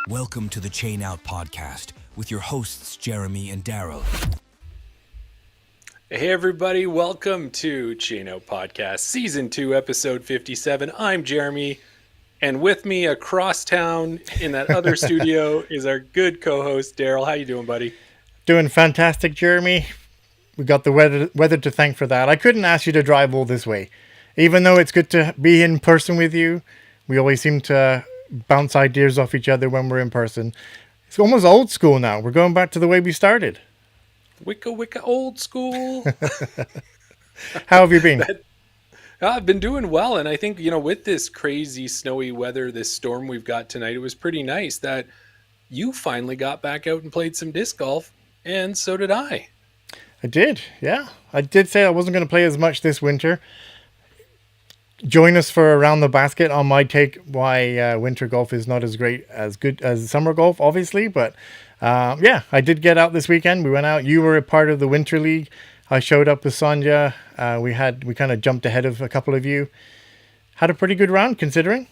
Welcome to the Chain Out Podcast with your hosts, Jeremy and Daryl. Hey everybody, welcome to Chain Out Podcast, Season 2, Episode 57. I'm Jeremy, and with me across town in that other studio is our good co-host, Daryl. How you doing, buddy? Doing fantastic, Jeremy. We got the weather to thank for that. I couldn't ask you to drive all this way. Even though it's good to be in person with you, we always seem to bounce ideas off each other when we're in person. It's almost old school now. We're going back to the way we started. Wicca old school. How have you been? I've been doing well, and I think, with this crazy snowy weather, this storm we've got tonight, it was pretty nice that you finally got back out and played some disc golf, and so did I. I did, yeah. I did say I wasn't going to play as much this winter. Join us for Around the Basket on my take why winter golf is not as good as summer golf, obviously. But yeah, I did get out this weekend. We went out. You were a part of the Winter League. I showed up with Sonia. We kind of jumped ahead of a couple of you. Had a pretty good round considering.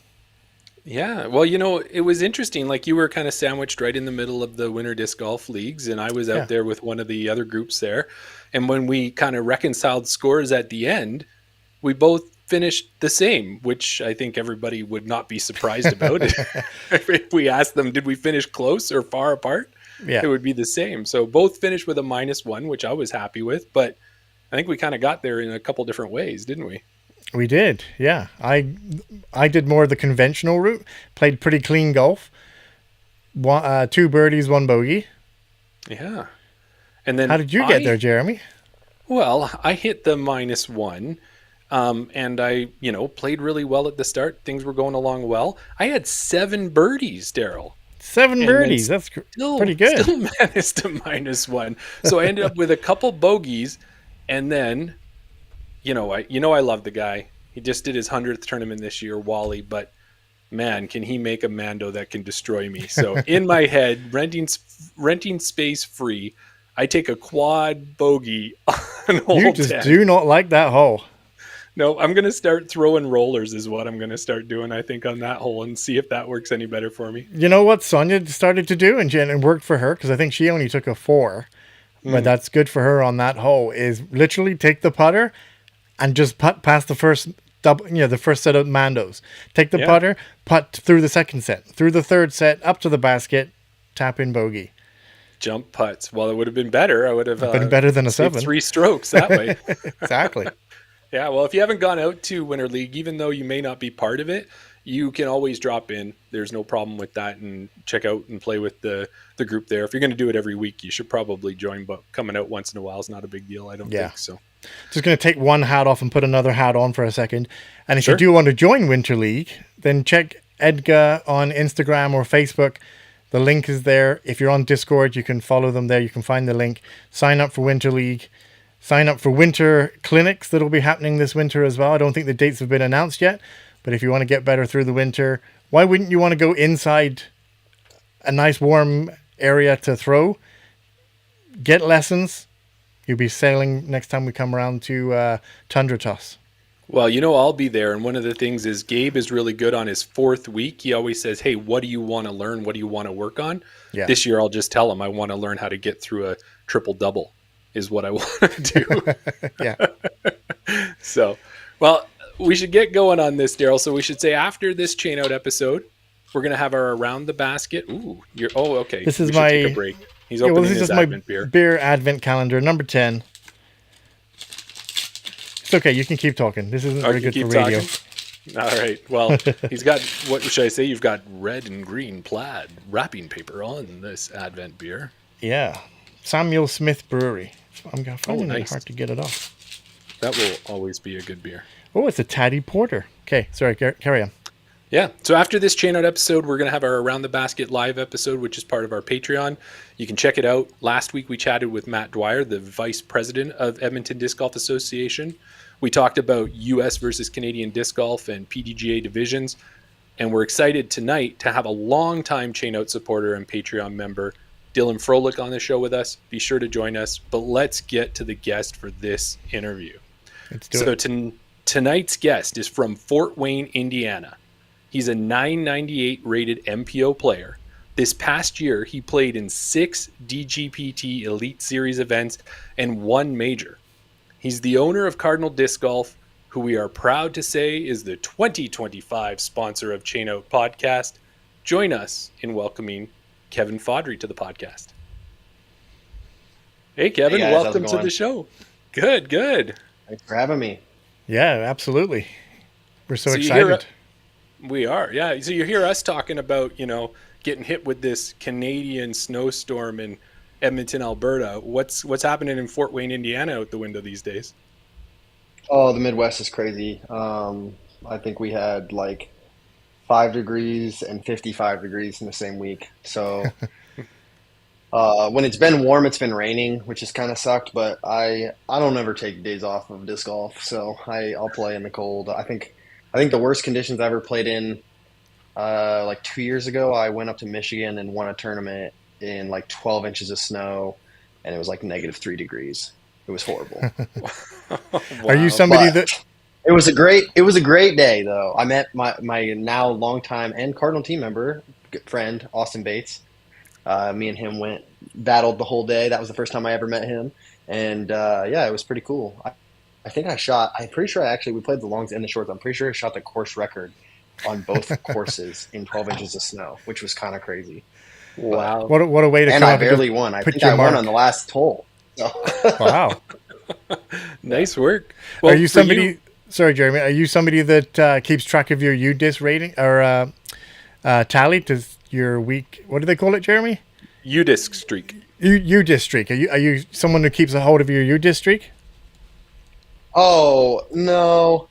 Yeah, well, it was interesting. Like, you were kind of sandwiched right in the middle of the Winter Disc Golf Leagues, and I was out there with one of the other groups there. And when we kind of reconciled scores at the end, we both finished the same, which I think everybody would not be surprised about. If we asked them, did we finish close or far apart? Yeah, it would be the same. So both finished with a -1, which I was happy with, but I think we kind of got there in a couple different ways, didn't we? We did, yeah. I did more of the conventional route, played pretty clean golf. 2 birdies, 1 bogey. Yeah. And then how did you get there, Jeremy? Well, I hit the -1. And I, played really well at the start. Things were going along well. I had 7 birdies, Daryl. 7 birdies. That's pretty good. Still managed to -1. So I ended up with a couple bogeys, and then, I love the guy. He just did his 100th tournament this year, Wally. But man, can he make a Mando that can destroy me? So in my head, renting space free, I take a quad bogey on hole 10. You just do not like that hole. No, I'm going to start throwing rollers is what I'm going to start doing, I think, on that hole and see if that works any better for me. You know what Sonia started to do, and it worked for her, because I think she only took a 4, but that's good for her on that hole, is literally take the putter and just putt past the first the first set of Mandos. Take the putter, putt through the second set, through the third set, up to the basket, tap in bogey. Jump putts. Well, it would have been better. I would have been better than a 7. 3 strokes that way. Exactly. Yeah, well, if you haven't gone out to Winter League, even though you may not be part of it, you can always drop in. There's no problem with that, and check out and play with the group there. If you're going to do it every week, you should probably join, but coming out once in a while is not a big deal, I don't think so. Just going to take one hat off and put another hat on for a second. And if you do want to join Winter League, then check Edgar on Instagram or Facebook. The link is there. If you're on Discord, you can follow them there. You can find the link. Sign up for Winter League. Sign up for winter clinics that will be happening this winter as well. I don't think the dates have been announced yet, but if you want to get better through the winter, why wouldn't you want to go inside a nice warm area to throw? Get lessons. You'll be sailing next time we come around to Tundra Toss. Well, I'll be there. And one of the things is Gabe is really good on his 4th week. He always says, hey, what do you want to learn? What do you want to work on? Yeah. This year, I'll just tell him I want to learn how to get through a triple-double. Is what I want to do. Yeah. So, well, we should get going on this, Daryl. So we should say after this Chain Out episode, we're going to have our Around the Basket. Ooh, okay. This is take a break. He's opening his Advent beer. Beer Advent calendar, number 10. It's okay. You can keep talking. This isn't very good for radio. All right. Well, he's got, what should I say? You've got red and green plaid wrapping paper on this Advent beer. Yeah. Samuel Smith Brewery. I'm finding it hard to get it off. That will always be a good beer. Oh, it's a Taddy Porter. Okay, sorry, carry on. Yeah, so after this Chain Out episode, we're going to have our Around the Basket live episode, which is part of our Patreon. You can check it out. Last week, we chatted with Matt Dwyer, the Vice President of Edmonton Disc Golf Association. We talked about U.S. versus Canadian disc golf and PDGA divisions. And we're excited tonight to have a longtime Chain Out supporter and Patreon member, Dylan Froelich, on the show with us. Be sure to join us. But let's get to the guest for this interview. Let's do it. Tonight's guest is from Fort Wayne, Indiana. He's a 998 rated MPO player, This past year, he played in 6 DGPT Elite Series events and 1 major. He's the owner of Cardinal Disc Golf, who we are proud to say is the 2025 sponsor of Chain Out Podcast. Join us in welcoming Kevin Fodrey to the podcast. Hey, Kevin, Hey guys, welcome to the show. Good. Thanks for having me. Yeah, absolutely. We're so You excited. We are, yeah. So you hear us talking about, getting hit with this Canadian snowstorm in Edmonton, Alberta. What's happening in Fort Wayne, Indiana out the window these days? Oh, the Midwest is crazy. I think we had like 5 degrees and 55 degrees in the same week. So when it's been warm, it's been raining, which has kind of sucked. But I don't ever take days off of disc golf, so I'll play in the cold. I think the worst conditions I ever played in, like 2 years ago, I went up to Michigan and won a tournament in like 12 inches of snow, and it was like -3 degrees. It was horrible. Wow. Are you somebody But that? it was a great day though. I met my now longtime and Cardinal team member, good friend, Austin Bates. Me and him battled the whole day. That was the first time I ever met him. And yeah, it was pretty cool. I'm pretty sure we played the longs and the shorts. I'm pretty sure I shot the course record on both courses in 12 inches of snow, which was kind of crazy. Wow. What a way to And come I up and barely just won. I put think your I won mark. on the last hole. So. Wow. Nice work. Are you somebody? Sorry, Jeremy. Are you somebody that keeps track of your UDisc rating or tally? Does your week? What do they call it, Jeremy? UDisc streak. UDisc streak. Are you someone who keeps a hold of your UDisc streak? Oh, no.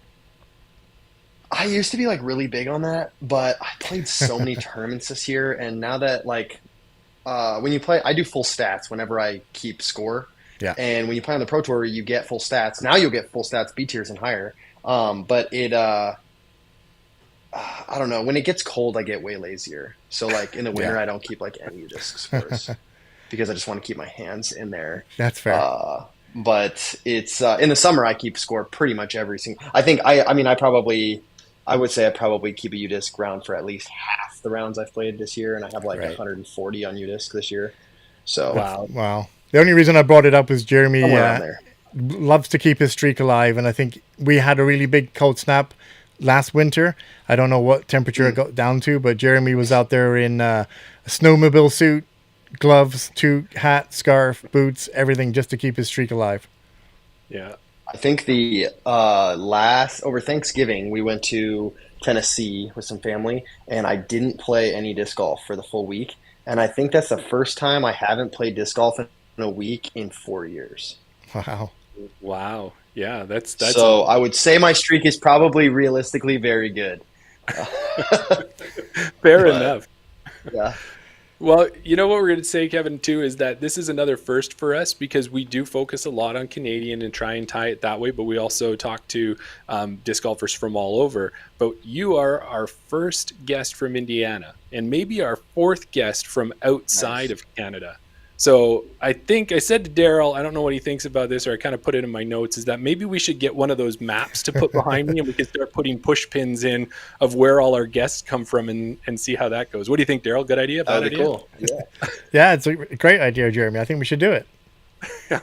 I used to be like really big on that, but I played so many tournaments this year, and now that when you play, I do full stats whenever I keep score. Yeah. And when you play on the Pro Tour, you get full stats. Now you'll get full stats, B tiers and higher. But I don't know. When it gets cold, I get way lazier. So like in the winter, I don't keep like any disc scores because I just want to keep my hands in there. That's fair. But it's in the summer, I keep score pretty much every single. I would say I probably keep a UDisc round for at least half the rounds I've played this year, and I have like 140 on UDisc this year. So Wow. The only reason I brought it up is Jeremy somewhere around there. loves to keep his streak alive, and I think we had a really big cold snap last winter. I don't know what temperature it got down to, but Jeremy was out there in a snowmobile suit, gloves, hat, scarf, boots, everything just to keep his streak alive. Yeah. I think the over Thanksgiving we went to Tennessee with some family, and I didn't play any disc golf for the full week. And I think that's the first time I haven't played disc golf in a week in 4 years. Wow. Yeah, that's so I would say my streak is probably realistically very good. fair enough. Yeah. Well, you know what we're going to say, Kevin, too, is that this is another first for us because we do focus a lot on Canadian and try and tie it that way, but we also talk to disc golfers from all over. But you are our first guest from Indiana and maybe our 4th guest from outside of Canada. So I think I said to Daryl, I don't know what he thinks about this, or I kind of put it in my notes, is that maybe we should get one of those maps to put behind me and we can start putting push pins in of where all our guests come from and see how that goes. What do you think, Daryl? Good idea? That would be cool. Yeah, it's a great idea, Jeremy. I think we should do it.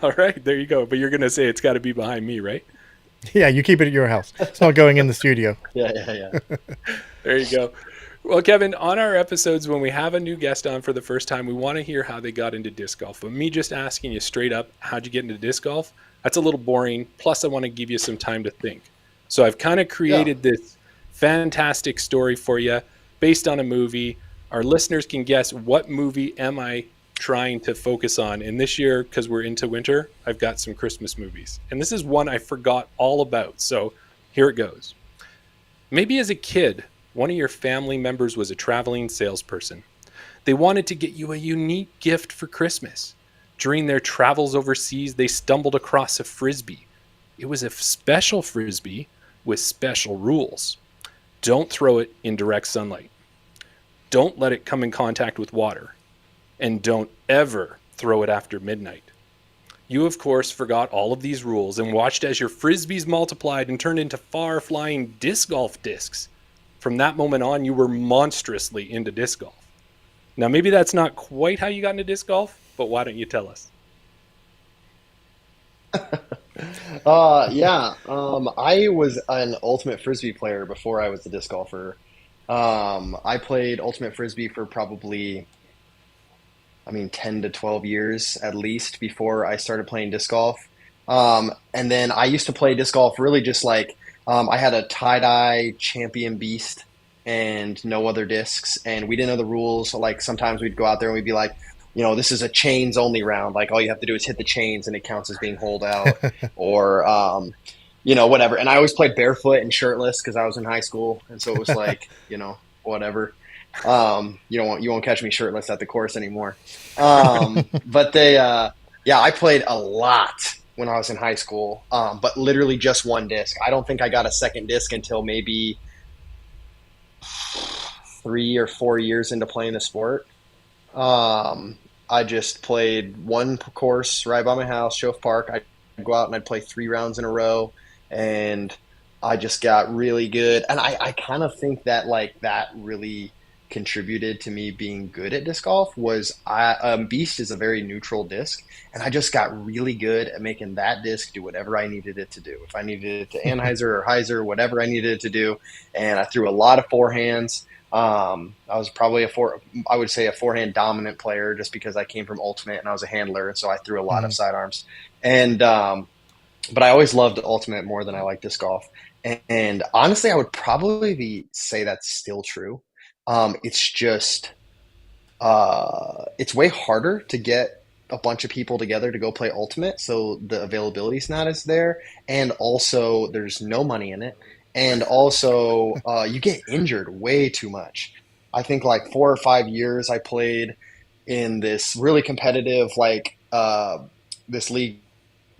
All right, there you go. But you're going to say it's got to be behind me, right? Yeah, you keep it at your house. It's not going in the studio. Yeah. There you go. Well, Kevin, on our episodes, when we have a new guest on for the first time, we want to hear how they got into disc golf. But me just asking you straight up, how'd you get into disc golf? That's a little boring. Plus, I want to give you some time to think. So I've kind of created this fantastic story for you based on a movie. Our listeners can guess, what movie am I trying to focus on? And this year, because we're into winter, I've got some Christmas movies. And this is one I forgot all about. So here it goes. Maybe as a kid, one of your family members was a traveling salesperson. They wanted to get you a unique gift for Christmas. During their travels overseas, they stumbled across a Frisbee. It was a special Frisbee with special rules. Don't throw it in direct sunlight. Don't let it come in contact with water. And don't ever throw it after midnight. You, of course, forgot all of these rules and watched as your Frisbees multiplied and turned into far-flying disc golf discs. From that moment on, you were monstrously into disc golf. Now, maybe that's not quite how you got into disc golf, but why don't you tell us? Yeah. I was an ultimate frisbee player before I was a disc golfer. I played ultimate frisbee for probably, I mean, 10 to 12 years at least before I started playing disc golf. And then I used to play disc golf really just like I had a tie-dye champion beast and no other discs, and we didn't know the rules. So like sometimes we'd go out there and we'd be like, this is a chains only round. Like all you have to do is hit the chains and it counts as being holed out, or whatever. And I always played barefoot and shirtless because I was in high school, and so it was like, whatever. You won't catch me shirtless at the course anymore. But I played a lot when I was in high school, but literally just one disc. I don't think I got a second disc until maybe 3 or 4 years into playing the sport. I just played one course right by my house, Shove Park. I'd go out and I'd play 3 rounds in a row, and I just got really good. And I kind of think that like that really contributed to me being good at disc golf was Beast is a very neutral disc, and I just got really good at making that disc do whatever I needed it to do. If I needed it to Anheuser or Heiser, whatever I needed it to do, and I threw a lot of forehands. I was probably I would say a forehand dominant player just because I came from Ultimate and I was a handler, and so I threw a lot of sidearms. And but I always loved Ultimate more than I liked disc golf. And honestly, I would probably say that's still true. It's just it's way harder to get a bunch of people together to go play Ultimate, so the availability is not as there, and also there's no money in it, and also you get injured way too much. I think like 4 or 5 years I played in this really competitive this league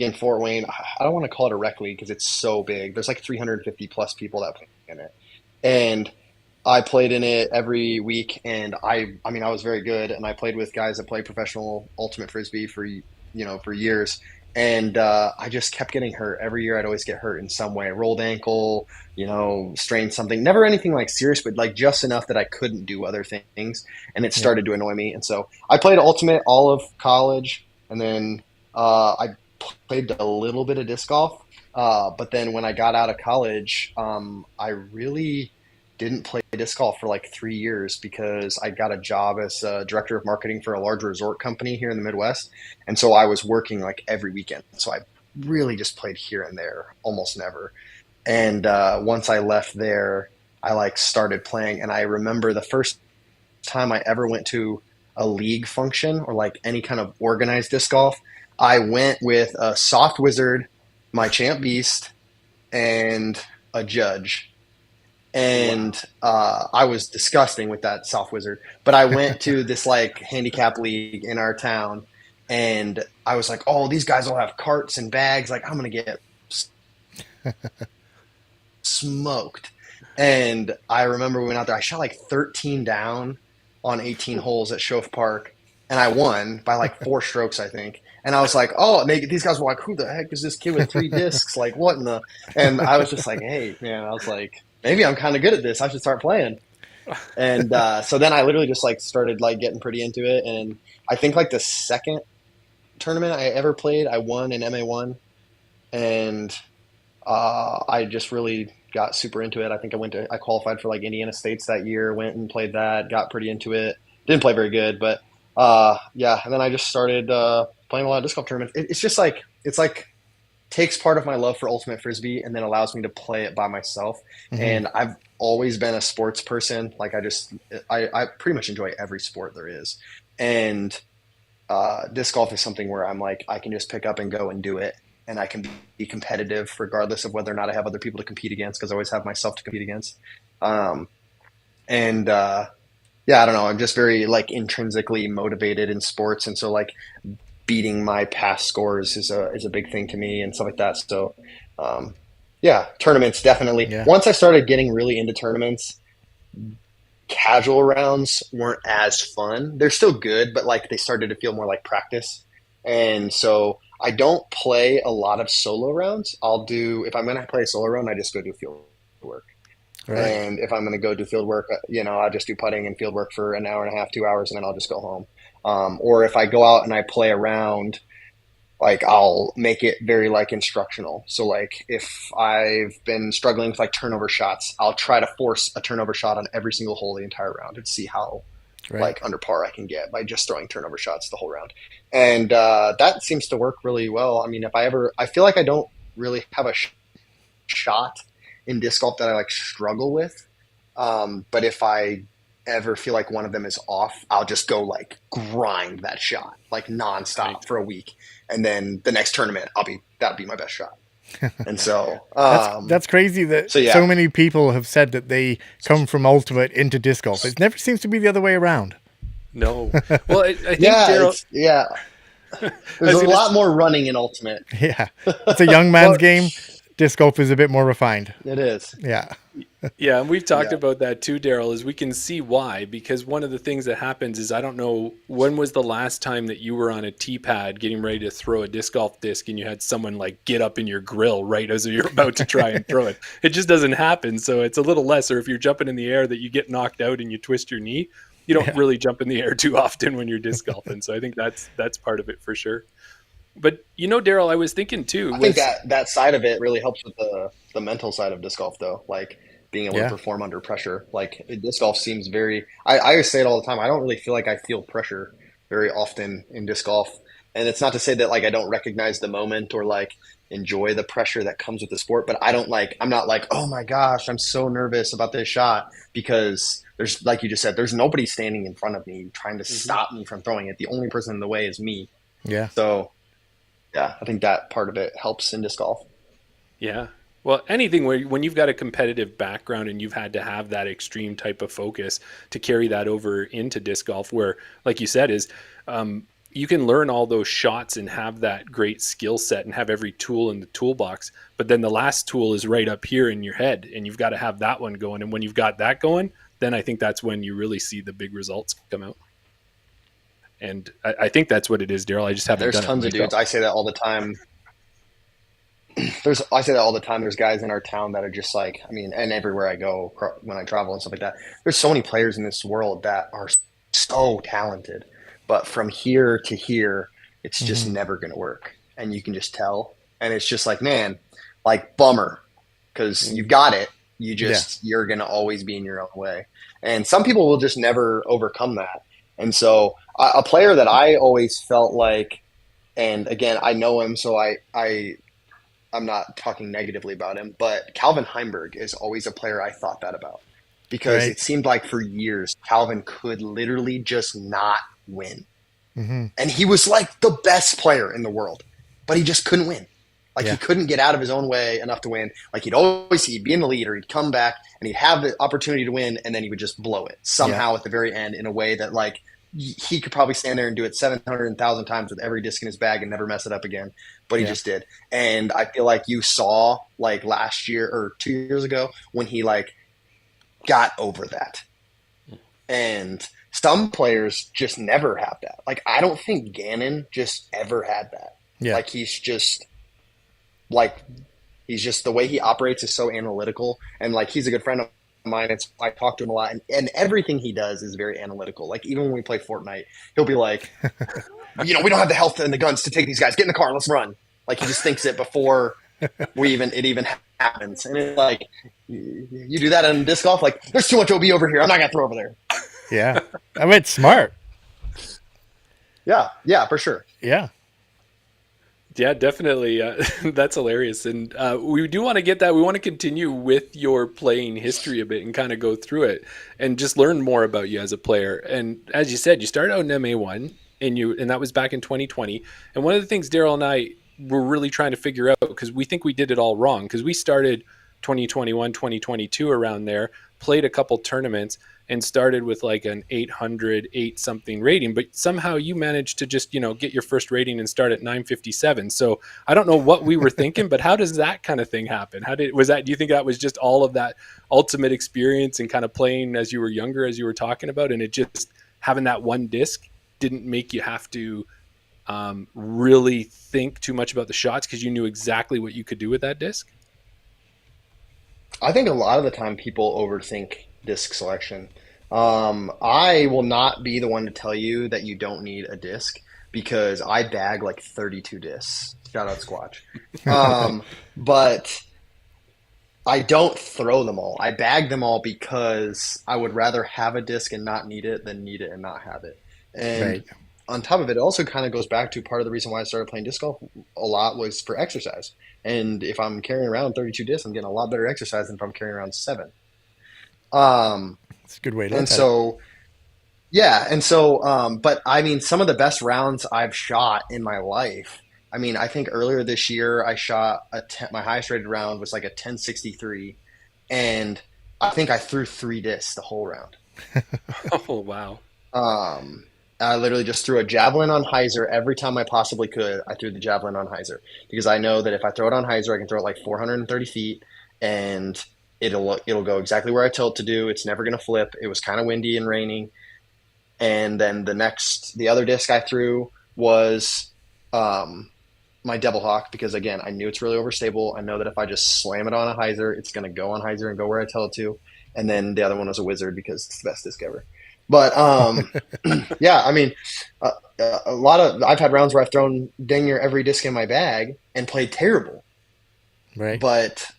in Fort Wayne. I don't want to call it a rec league because it's so big. There's like 350 plus people that play in it, and I played in it every week, and I mean, I was very good, and I played with guys that play professional ultimate frisbee for years, and I just kept getting hurt every year. I'd always get hurt in some way, rolled ankle, strained something. Never anything like serious, but like just enough that I couldn't do other things, and it started to annoy me. And so I played ultimate all of college, and then I played a little bit of disc golf, but then when I got out of college, I really didn't play disc golf for like 3 years because I got a job as a director of marketing for a large resort company here in the Midwest. And so I was working like every weekend. So I really just played here and there, almost never. And once I left there, I like started playing. And I remember the first time I ever went to a league function or like any kind of organized disc golf, I went with a soft wizard, my champ beast, and a judge. And I was disgusting with that soft wizard, but I went to this like handicap league in our town, and I was like, oh, these guys all have carts and bags. Like, I'm going to get smoked. And I remember we went out there, I shot like 13 down on 18 holes at Shove Park, and I won by like 4 strokes, I think. And I was like, oh, these guys were like, who the heck is this kid with 3 discs? Like, what in the? And I was just like, hey, man, I was like, maybe I'm kind of good at this. I should start playing. And so then I literally just like started like getting pretty into it. And I think like the second tournament I ever played, I won in MA1, and I just really got super into it. I think I qualified for like Indiana States that year, went and played that, got pretty into it. Didn't play very good, but and then I just started playing a lot of disc golf tournaments. It's just like, takes part of my love for ultimate frisbee and then allows me to play it by myself. Mm-hmm. And I've always been a sports person. Like I pretty much enjoy every sport there is. And disc golf is something where I'm like, I can just pick up and go and do it. And I can be competitive regardless of whether or not I have other people to compete against, because I always have myself to compete against. I don't know. I'm just very like intrinsically motivated in sports. And so like beating my past scores is a big thing to me and stuff like that. So, tournaments definitely. Yeah. Once I started getting really into tournaments, casual rounds weren't as fun. They're still good, but like they started to feel more like practice. And so I don't play a lot of solo rounds. If I'm going to play a solo round, I just go do field work. Right. And if I'm going to go do field work, I'll just do putting and field work for an hour and a half, 2 hours, and then I'll just go home. Or if I go out and I play around, like I'll make it very like instructional. So like if I've been struggling with like turnover shots, I'll try to force a turnover shot on every single hole the entire round and see how like under par I can get by just throwing turnover shots the whole round. And that seems to work really well. I mean, I feel like I don't really have a shot in disc golf that I like struggle with. But if I ever feel like one of them is off, I'll just go like grind that shot like nonstop for a week. And then the next tournament, that'll be my best shot. And so that's crazy that so many people have said that they come from ultimate into disc golf. It never seems to be the other way around. No. Well, I think Daryl. There's a lot more running in ultimate. Yeah. It's a young man's game. Disc golf is a bit more refined. It is. Yeah. Yeah, and we've talked about that too, Daryl, is we can see why, because one of the things that happens is, I don't know, when was the last time that you were on a tee pad getting ready to throw a disc golf disc and you had someone like get up in your grill right as you're about to try and throw it? It just doesn't happen. So it's a little less, or if you're jumping in the air that you get knocked out and you twist your knee, you don't really jump in the air too often when you're disc golfing. So I think that's part of it for sure. But Daryl, I was thinking too. I think that side of it really helps with the mental side of disc golf, though. Like being able to perform under pressure. Like disc golf seems very. I always say it all the time. I don't really feel like I feel pressure very often in disc golf, and it's not to say that like I don't recognize the moment or like enjoy the pressure that comes with the sport. But I'm not like, oh my gosh, I'm so nervous about this shot, because there's, like you just said, there's nobody standing in front of me trying to stop me from throwing it. The only person in the way is me. Yeah. So. Yeah, I think that part of it helps in disc golf. Yeah. Well, anything when you've got a competitive background and you've had to have that extreme type of focus to carry that over into disc golf, where, like you said, is you can learn all those shots and have that great skill set and have every tool in the toolbox. But then the last tool is right up here in your head, and you've got to have that one going. And when you've got that going, then I think that's when you really see the big results come out. And I think that's what it is, Daryl. I just haven't done it. There's tons of dudes. I say that all the time. There's guys in our town that are just like, I mean, and everywhere I go when I travel and stuff like that, there's so many players in this world that are so talented, but from here to here, it's just never going to work. And you can just tell. And it's just like, man, like bummer, because you've got it. You're going to always be in your own way. And some people will just never overcome that. And so a player that I always felt like, and again, I know him, so I'm not talking negatively about him, but Calvin Heimberg is always a player I thought that about, because it seemed like for years, Calvin could literally just not win. Mm-hmm. And he was like the best player in the world, but he just couldn't win. Like he couldn't get out of his own way enough to win. Like he'd be in the lead, or he'd come back and he'd have the opportunity to win, and then he would just blow it somehow at the very end in a way that like he could probably stand there and do it 700,000 times with every disc in his bag and never mess it up again. But he just did. And I feel like you saw like last year or 2 years ago when he like got over that. And some players just never have that. Like I don't think Gannon just ever had that. Yeah. Like he's just the way he operates is so analytical, and like he's a good friend of mine. I talk to him a lot, and everything he does is very analytical. Like even when we play Fortnite, he'll be like, we don't have the health and the guns to take these guys. Get in the car, let's run. Like he just thinks it before it even happens. And it's like, you do that in disc golf, like there's too much OB over here, I'm not gonna throw over there. Yeah, I mean it's smart. Yeah, for sure. Yeah, definitely. That's hilarious. And we do want to get that. We want to continue with your playing history a bit and kind of go through it and just learn more about you as a player. And as you said, you started out in MA1 and that was back in 2020. And one of the things Daryl and I were really trying to figure out, because we think we did it all wrong, because we started 2021, 2022 around there, played a couple tournaments, and started with like an 808 something rating, but somehow you managed to just, get your first rating and start at 957. So I don't know what we were thinking, but how does that kind of thing happen? Do you think that was just all of that ultimate experience and kind of playing as you were younger, as you were talking about, and it just having that one disc didn't make you have to really think too much about the shots because you knew exactly what you could do with that disc? I think a lot of the time people overthink disc selection. I will not be the one to tell you that you don't need a disc because I bag like 32 discs. Shout out Squatch. But I don't throw them all. I bag them all because I would rather have a disc and not need it than need it and not have it. And Right. on top of it, it also kind of goes back to part of the reason why I started playing disc golf a lot was for exercise. And if I'm carrying around 32 discs, I'm getting a lot better exercise than if I'm carrying around 7. It's a good way to look And at it. so, yeah. And so, but I mean, some of the best rounds I've shot in my life. I mean, I think earlier this year I shot my highest rated round was like a 1063, and I think I threw 3 discs the whole round. Oh, wow. I literally just threw a javelin on hyzer every time I possibly could. I threw the javelin on hyzer because I know that if I throw it on hyzer, I can throw it like 430 feet, and it'll go exactly where I tell it to do. It's never going to flip. It was kind of windy and raining. And then the other disc I threw was my Devil Hawk because, again, I knew it's really overstable. I know that if I just slam it on a hyzer, it's going to go on hyzer and go where I tell it to. And then the other one was a Wizard because it's the best disc ever. But, yeah, I mean, I've had rounds where I've thrown dang near every disc in my bag and played terrible. Right. But,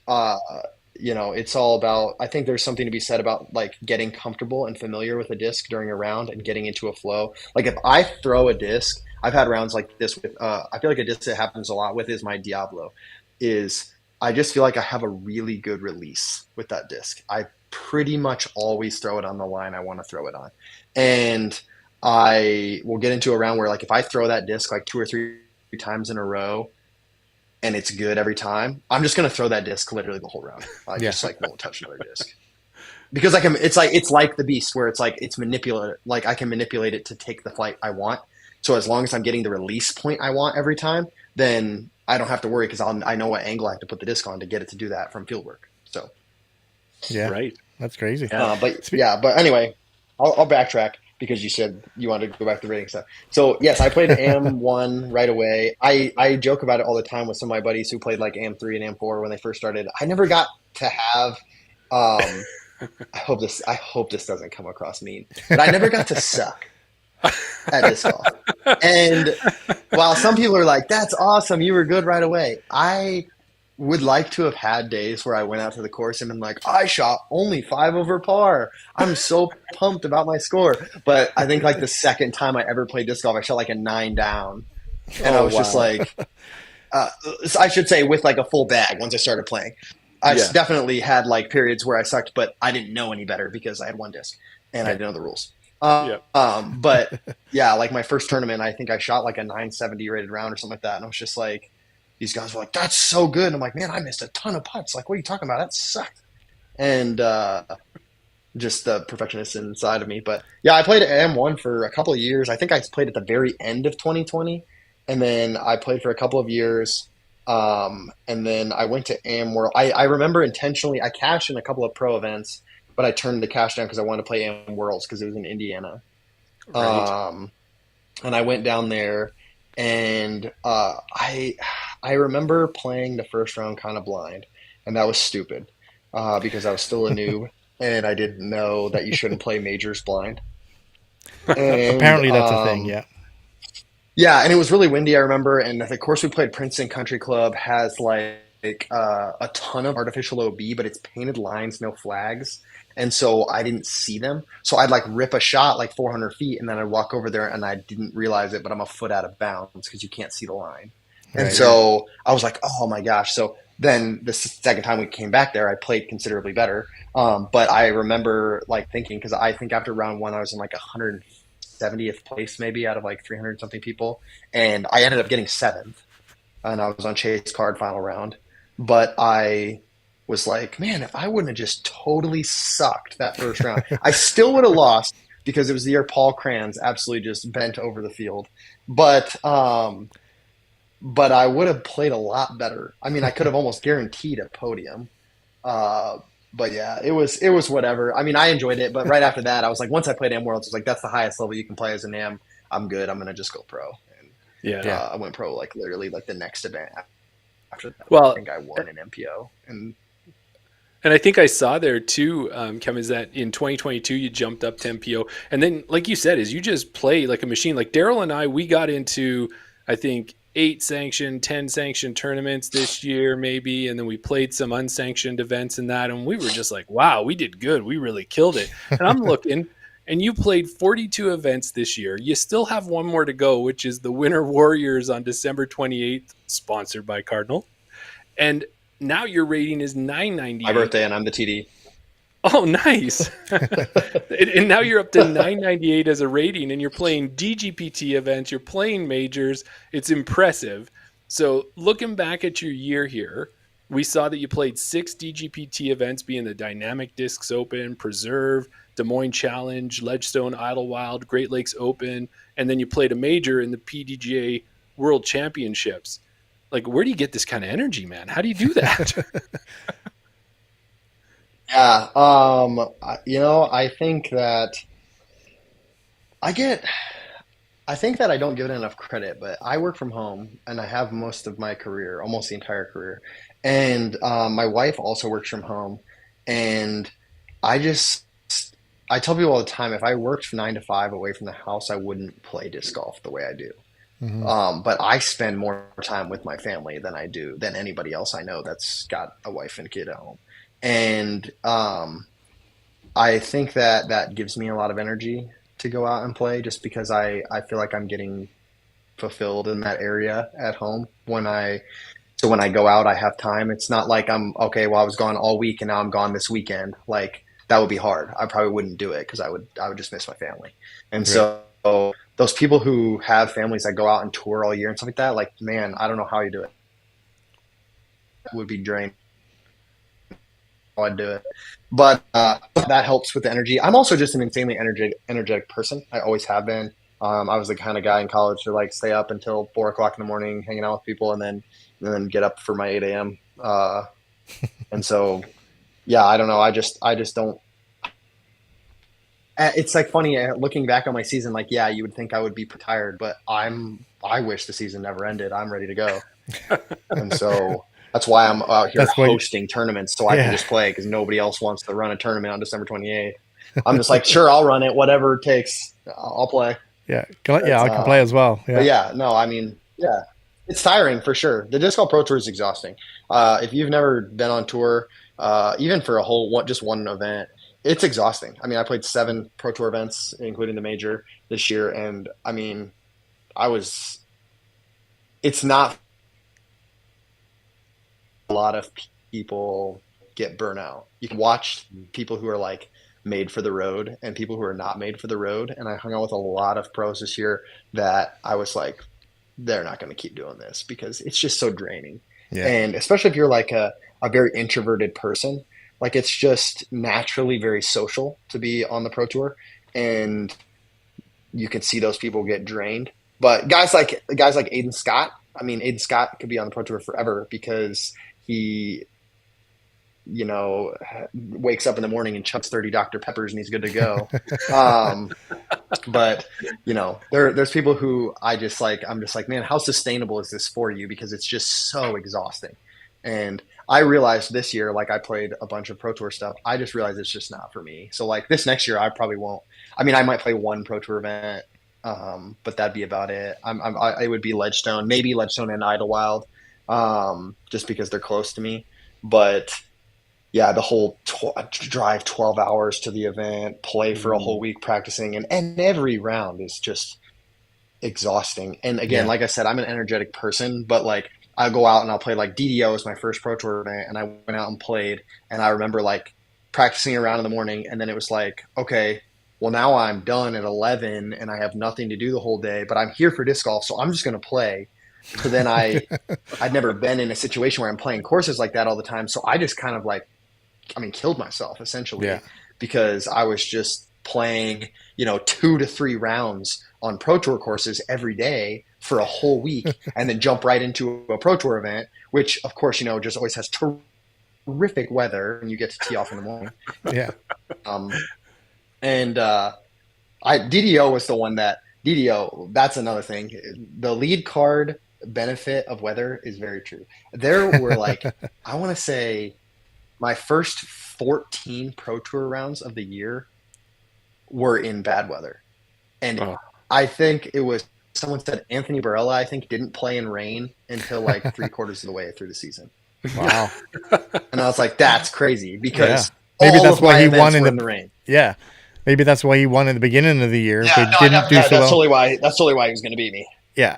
it's all about, I think there's something to be said about like getting comfortable and familiar with a disc during a round and getting into a flow. Like if I throw a disc, I've had rounds like this with, I feel like a disc that happens a lot with is my Diablo is I just feel like I have a really good release with that disc. I pretty much always throw it on the line I want to throw it on. And I will get into a round where like if I throw that disc like 2 or 3 times in a row, and it's good every time, I'm just going to throw that disc literally the whole round. I just like won't touch another disc because it's like the beast where it's like, it's manipulative. Like I can manipulate it to take the flight I want. So as long as I'm getting the release point I want every time, then I don't have to worry because I know what angle I have to put the disc on to get it to do that from field work. So, Yeah. Right. That's crazy. but anyway, I'll backtrack because you said you wanted to go back to rating stuff. So yes, I played AM1 right away. I joke about it all the time with some of my buddies who played like AM3 and AM4 when they first started. I never got to have, I hope this doesn't come across mean, but I never got to suck at disc golf. And while some people are like, that's awesome, you were good right away, I would like to have had days where I went out to the course and been like, I shot only 5 over par. I'm so pumped about my score. But I think like the second time I ever played disc golf, I shot like a 9 down. And I was just like, I should say with like a full bag once I started playing. I definitely had like periods where I sucked, but I didn't know any better because I had 1 disc and I didn't know the rules. But yeah, like my first tournament, I think I shot like a 970 rated round or something like that. And I was just like, these guys were like, that's so good. And I'm like, man, I missed a ton of putts. Like, what are you talking about? That sucked. And just the perfectionist inside of me. But yeah, I played at M1 for a couple of years. I think I played at the very end of 2020. And then I played for a couple of years. And then I went to AM World. I remember intentionally, I cashed in a couple of pro events, but I turned the cash down because I wanted to play AM Worlds because it was in Indiana. Right. And I went down there. And I remember playing the first round kind of blind, and that was stupid because I was still a noob and I didn't know that you shouldn't play majors blind. And, Apparently that's a thing, yeah. Yeah, and it was really windy, I remember, and the course we played, Princeton Country Club, has like a ton of artificial OB, but it's painted lines, no flags. And so I didn't see them. So I'd like rip a shot like 400 feet and then I'd walk over there and I didn't realize it, but I'm a foot out of bounds because you can't see the line. Right. And so I was like, oh my gosh. So then the second time we came back there, I played considerably better. But I remember like thinking, because I think after round 1, I was in like 170th place maybe out of like 300 something people. And I ended up getting 7th. And I was on Chase Card final round. But I was like, man, if I wouldn't have just totally sucked that first round, I still would have lost because it was the year Paul Kranz absolutely just bent over the field. But I would have played a lot better. I mean, I could have almost guaranteed a podium. But yeah, it was whatever. I mean, I enjoyed it, but right after that, I was like, once I played AM Worlds, I was like, that's the highest level you can play as an AM. I'm good. I'm gonna just go pro. And I went pro like literally like the next event after that. Well, I think I won an MPO and. And I think I saw there too, Kevin, is that in 2022 you jumped up to MPO, and then like you said, is you just play like a machine. Like Daryl and I, we got into I think 8 sanctioned, 10 sanctioned tournaments this year maybe, and then we played some unsanctioned events in that, and we were just like, wow, we did good, we really killed it. And I'm looking, and you played 42 events this year. You still have one more to go, which is the Winter Warriors on December 28th, sponsored by Cardinal, and now your rating is 998. My birthday, and I'm the TD. Oh, nice. And now you're up to 998 as a rating, and you're playing DGPT events, you're playing majors. It's impressive. So looking back at your year here, we saw that you played 6 DGPT events, being the Dynamic Discs Open, Preserve, Des Moines Challenge, Ledgestone, Idlewild, Great Lakes Open, and then you played a major in the PDGA World Championships. Like, where do you get this kind of energy, man? How do you do that? Yeah, I think that I think that I don't give it enough credit, but I work from home and I have most of my career, almost the entire career. And my wife also works from home. And I tell people all the time, if I worked 9 to 5 away from the house, I wouldn't play disc golf the way I do. But I spend more time with my family than anybody else I know that's got a wife and kid at home. And I think that gives me a lot of energy to go out and play, just because I feel like I'm getting fulfilled in that area at home. When I go out, I have time. It's not like I was gone all week and now I'm gone this weekend. Like, that would be hard. I probably wouldn't do it because I would just miss my family. And so those people who have families that go out and tour all year and stuff like that, like, man, I don't know how you do it. It would be draining. I'd do it, but that helps with the energy. I'm also just an insanely energetic person. I always have been. I was the kind of guy in college to like stay up until 4 o'clock in the morning, hanging out with people, and then get up for my 8 a.m. And so, yeah, I don't know. I just don't. It's like funny looking back on my season. Like, yeah, you would think I would be tired, but I wish the season never ended. I'm ready to go, and so. That's why I'm out here hosting tournaments, so I can just play, because nobody else wants to run a tournament on December 28th. I'm just like, sure, I'll run it, whatever it takes. I'll play. Yeah, I can play as well. Yeah. But yeah, no, I mean, yeah, it's tiring for sure. The Disc Golf Pro Tour is exhausting. If you've never been on tour, even for just one event, it's exhausting. I mean, I played 7 Pro Tour events, including the major this year, and I mean, it's not. A lot of people get burnout. You can watch people who are like made for the road and people who are not made for the road. And I hung out with a lot of pros this year that I was like, they're not going to keep doing this because it's just so draining. Yeah. And especially if you're like a very introverted person, like, it's just naturally very social to be on the Pro Tour, and you can see those people get drained. But guys like Aiden Scott, I mean, Aiden Scott could be on the Pro Tour forever because he, wakes up in the morning and chucks 30 Dr. Peppers and he's good to go. But there's people who I'm just like, man, how sustainable is this for you? Because it's just so exhausting. And I realized this year, like, I played a bunch of Pro Tour stuff. I just realized it's just not for me. So like this next year, I probably won't. I mean, I might play one Pro Tour event, but that'd be about it. It would be Ledgestone, maybe Ledgestone and Idlewild, just because they're close to me. But yeah, the whole drive 12 hours to the event, play for a whole week practicing, and every round is just exhausting. And again, like I said, I'm an energetic person, but like, I go out and I'll play, like, DDO was my first Pro Tour event, and I went out and played, and I remember like practicing around in the morning, and then it was like, okay, well, now I'm done at 11 and I have nothing to do the whole day, but I'm here for disc golf, so I'm just going to play. So then I'd never been in a situation where I'm playing courses like that all the time. So I just kind of killed myself essentially, because I was just playing, 2 to 3 rounds on Pro Tour courses every day for a whole week, and then jump right into a Pro Tour event, which of course, just always has terrific weather and you get to tee off in the morning. Yeah. DDO was the one that's another thing. The lead card benefit of weather is very true. There were like, I want to say my first 14 Pro Tour rounds of the year were in bad weather. And I think it was, someone said Anthony Barella, I think, didn't play in rain until like 3/4 of the way through the season. Wow. And I was like, that's crazy, because maybe all that's of why my he events won were in the rain. Yeah. Maybe that's why he won in the beginning of the year. Yeah, but didn't do that's so well. totally why. That's totally why he was going to beat me. Yeah.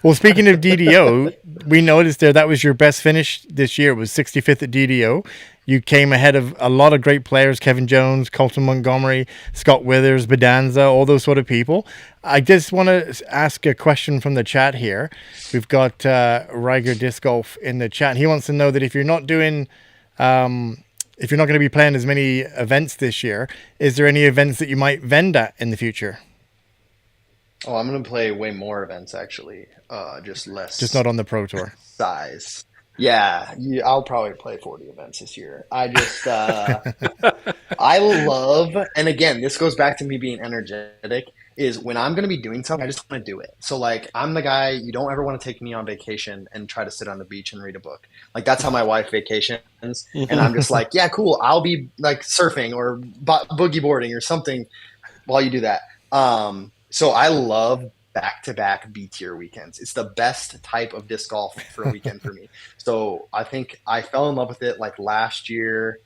Well, speaking of DDO, we noticed that was your best finish this year. It was 65th at DDO. You came ahead of a lot of great players: Kevin Jones, Colton Montgomery, Scott Withers, Bedanza, all those sort of people. I just want to ask a question from the chat here. We've got Riger Disc Golf in the chat. He wants to know that if you're not doing, if you're not going to be playing as many events this year, is there any events that you might vend at in the future? Oh, I'm going to play way more events, actually. Just less. Just not on the Pro Tour. Size. Yeah, I'll probably play 40 events this year. I just, I love, and again, this goes back to me being energetic, is when I'm going to be doing something, I just want to do it. So, like, I'm the guy, you don't ever want to take me on vacation and try to sit on the beach and read a book. Like, that's how my wife vacations. And I'm just like, yeah, cool. I'll be, like, surfing or boogie boarding or something while you do that. So I love back-to-back B-tier weekends. It's the best type of disc golf for a weekend for me. So I think I fell in love with it like last year.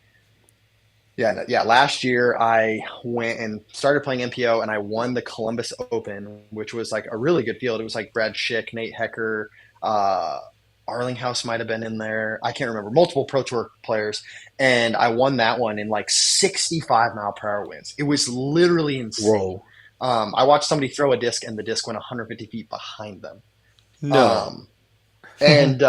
Yeah, last year I went and started playing MPO, and I won the Columbus Open, which was like a really good field. It was like Brad Schick, Nate Hecker, Arlinghouse might have been in there. I can't remember. Multiple Pro Tour players. And I won that one in like 65-mile-per-hour winds. It was literally insane. Whoa. I watched somebody throw a disc, and the disc went 150 feet behind them. No. And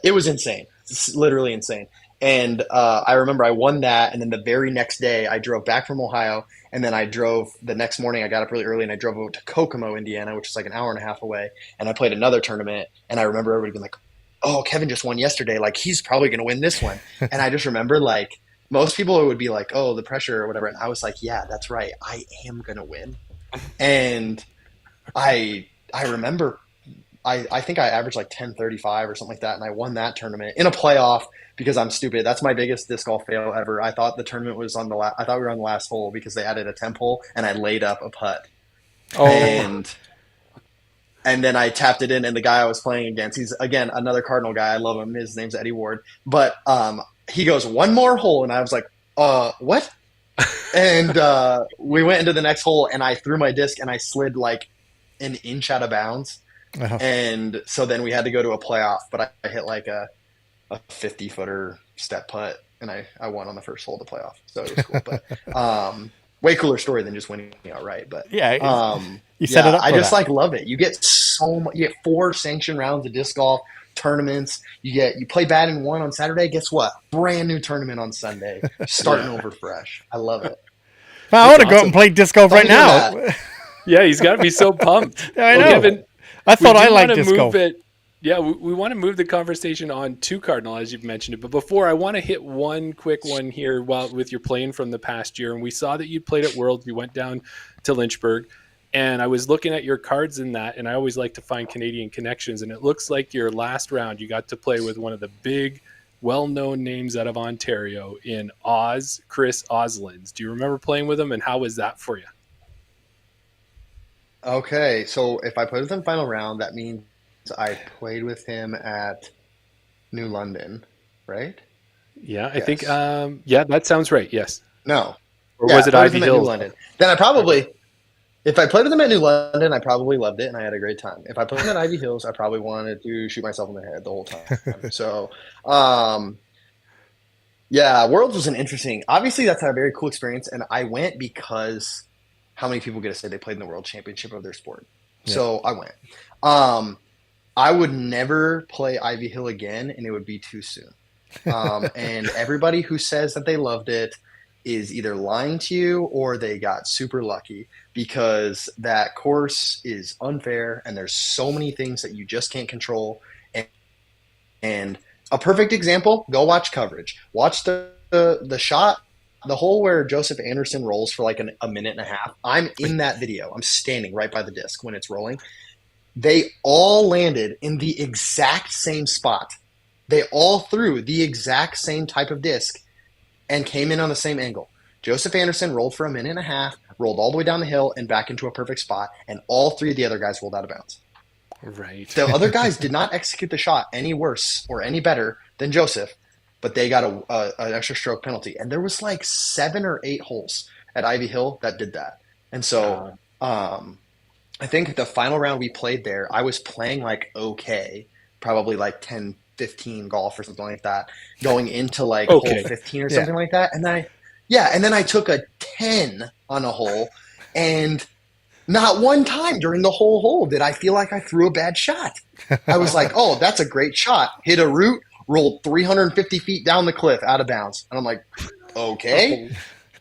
it was insane. It's literally insane. And I remember I won that, and then the very next day I drove back from Ohio, and then I drove the next morning. I got up really early, and I drove over to Kokomo, Indiana, which is like an hour and a half away, and I played another tournament. And I remember everybody being like, oh, Kevin just won yesterday. Like, he's probably going to win this one. And I just remember, like, most people would be like, oh, the pressure or whatever. And I was like, yeah, that's right. I am going to win. And I remember I think I averaged like 10.35 or something like that, and I won that tournament in a playoff because I'm stupid. That's my biggest disc golf fail ever. I thought the tournament was on I thought we were on the last hole because they added a temp hole, and I laid up a putt. Oh. And then I tapped it in, and the guy I was playing against, he's, again, another Cardinal guy. I love him. His name's Eddie Ward. But he goes, one more hole, and I was like, what? And we went into the next hole, and I threw my disc, and I slid like an inch out of bounds. Uh-huh. And so then we had to go to a playoff, but I hit like a 50-footer step putt, and I won on the first hole of the playoff. So it was cool. But way cooler story than just winning outright. But yeah, you set it up. I just like love it. You get so much. You get 4 sanctioned rounds of disc golf tournaments. You play bad in one on Saturday. Guess what? Brand new tournament on Sunday. Starting over fresh. I love it. I want to go out and play disc golf right now. Yeah, he's got to be so pumped. Yeah, I know. Kevin, I thought I liked disc golf. Yeah, we want to move the conversation on to Cardinal, as you've mentioned it. But before, I want to hit one quick one here with your playing from the past year. And we saw that you played at Worlds. You went down to Lynchburg. And I was looking at your cards in that, and I always like to find Canadian connections. And it looks like your last round, you got to play with one of the big, well-known names out of Ontario in Chris Oslands. Do you remember playing with him, and how was that for you? Okay, so if I played with him final round, that means I played with him at New London, right? Yeah, I think, that sounds right, yes. No. Or was it Ivy Hills? New London. Then if I played with him at New London, I probably loved it, and I had a great time. If I played him at Ivy Hills, I probably wanted to shoot myself in the head the whole time. So, Worlds was obviously that's a very cool experience, and I went because how many people get to say they played in the world championship of their sport? Yeah. So I went. I would never play Ivy Hill again, and it would be too soon. And everybody who says that they loved it is either lying to you or they got super lucky, because that course is unfair and there's so many things that you just can't control. And a perfect example, go watch coverage. Watch the shot, the hole where Joseph Anderson rolls for like a minute and a half. I'm in that video. I'm standing right by the disc when it's rolling. They all landed in the exact same spot They all threw the exact same type of disc and came in on the same angle. Joseph Anderson rolled for a minute and a half, rolled all the way down the hill and back into a perfect spot, and all three of the other guys rolled out of bounds. Right. The other guys did not execute the shot any worse or any better than Joseph, but they got an extra stroke penalty. And there was like 7 or 8 holes at Ivy Hill that did that. And so I think the final round we played there, I was playing like okay, probably like 10, 15 golf or something like that, going into like hole 15 or something like that. And then I took a 10 on a hole, and not one time during the whole hole did I feel like I threw a bad shot. I was like, oh, that's a great shot. Hit a root, rolled 350 feet down the cliff out of bounds. And I'm like, okay.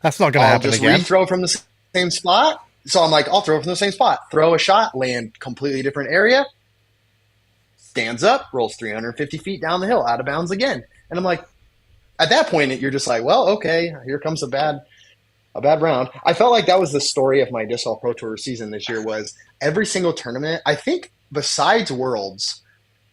That's not going to happen again. I'll just rethrow from the same spot. So I'm like, I'll throw from the same spot. Throw a shot, land completely different area. Stands up, rolls 350 feet down the hill, out of bounds again. And I'm like, at that point, you're just like, well, okay, here comes a bad round. I felt like that was the story of my Disc Golf Pro Tour season this year, was every single tournament, I think besides Worlds,